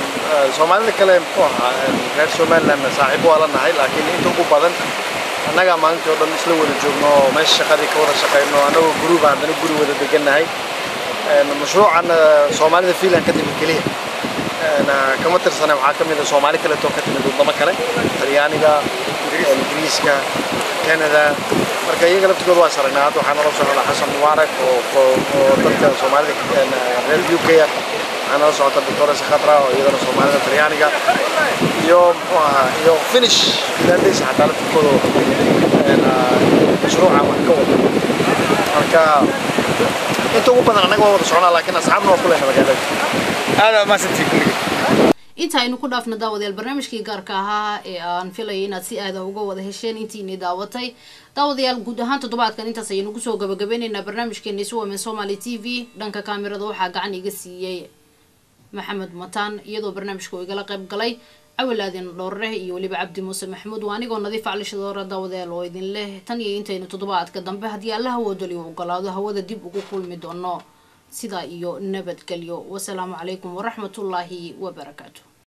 Soomaalida kale muxuu ahaa reer Somaliland saaxiib wala nahay laakiin inta ugu badan annaga maanta oo dhan isla wada joogno meesha shaqadii ka wada shaqeyno anagoo group haddana guri wada degannahay mashruucan Soomaalida Finland ka timid kaliya أنا كم ترسنا محاكم إذا سومالي كله توقف من ضمن كله تريانيكا إنجليزكا كندا مركا يقلب تقول واسرنا هذا وحنا رسول الله حسن مبارك وترك سومالي ريل يوكي أنا رسول الدكتورة سخطرة وإذا سومالي تريانيكا يوم فينيش لنديس حتى تقولوا مشروع محكوم مركا أنتوا بدنا نقول رسولنا لكن أصحابنا كلنا مجالات هذا ما ستيكلي inta aynu ku dhaafna daawadayaal barnaamijkii gaarka ahaa ee aan filayay inaad si aad uga wada hesheen intiinii daawatay daawadayaal guud ahaan toddobaadkan intaas ayaynu kusoo gabagabeynaynaa barnaamijkeeni Women Somali TV dhanka kaamirada waxaa gacan iga siiyay Maxamed Mataan iyadoo barnaamijku igala qayb galay awlaadin dhoorre iyo waliba Cabdi Muuse Maxamuud waa anigoo nadiif calishadoora daawadayaal oo idin leh tan iyo intaynu toddobaadka dambe haddii Allah wadaliyo ogolaado hawada dib ugu kulmi doono sida iyo nabadgelyo wassalaamu calaykum waraxmatullaahi wabarakaatuh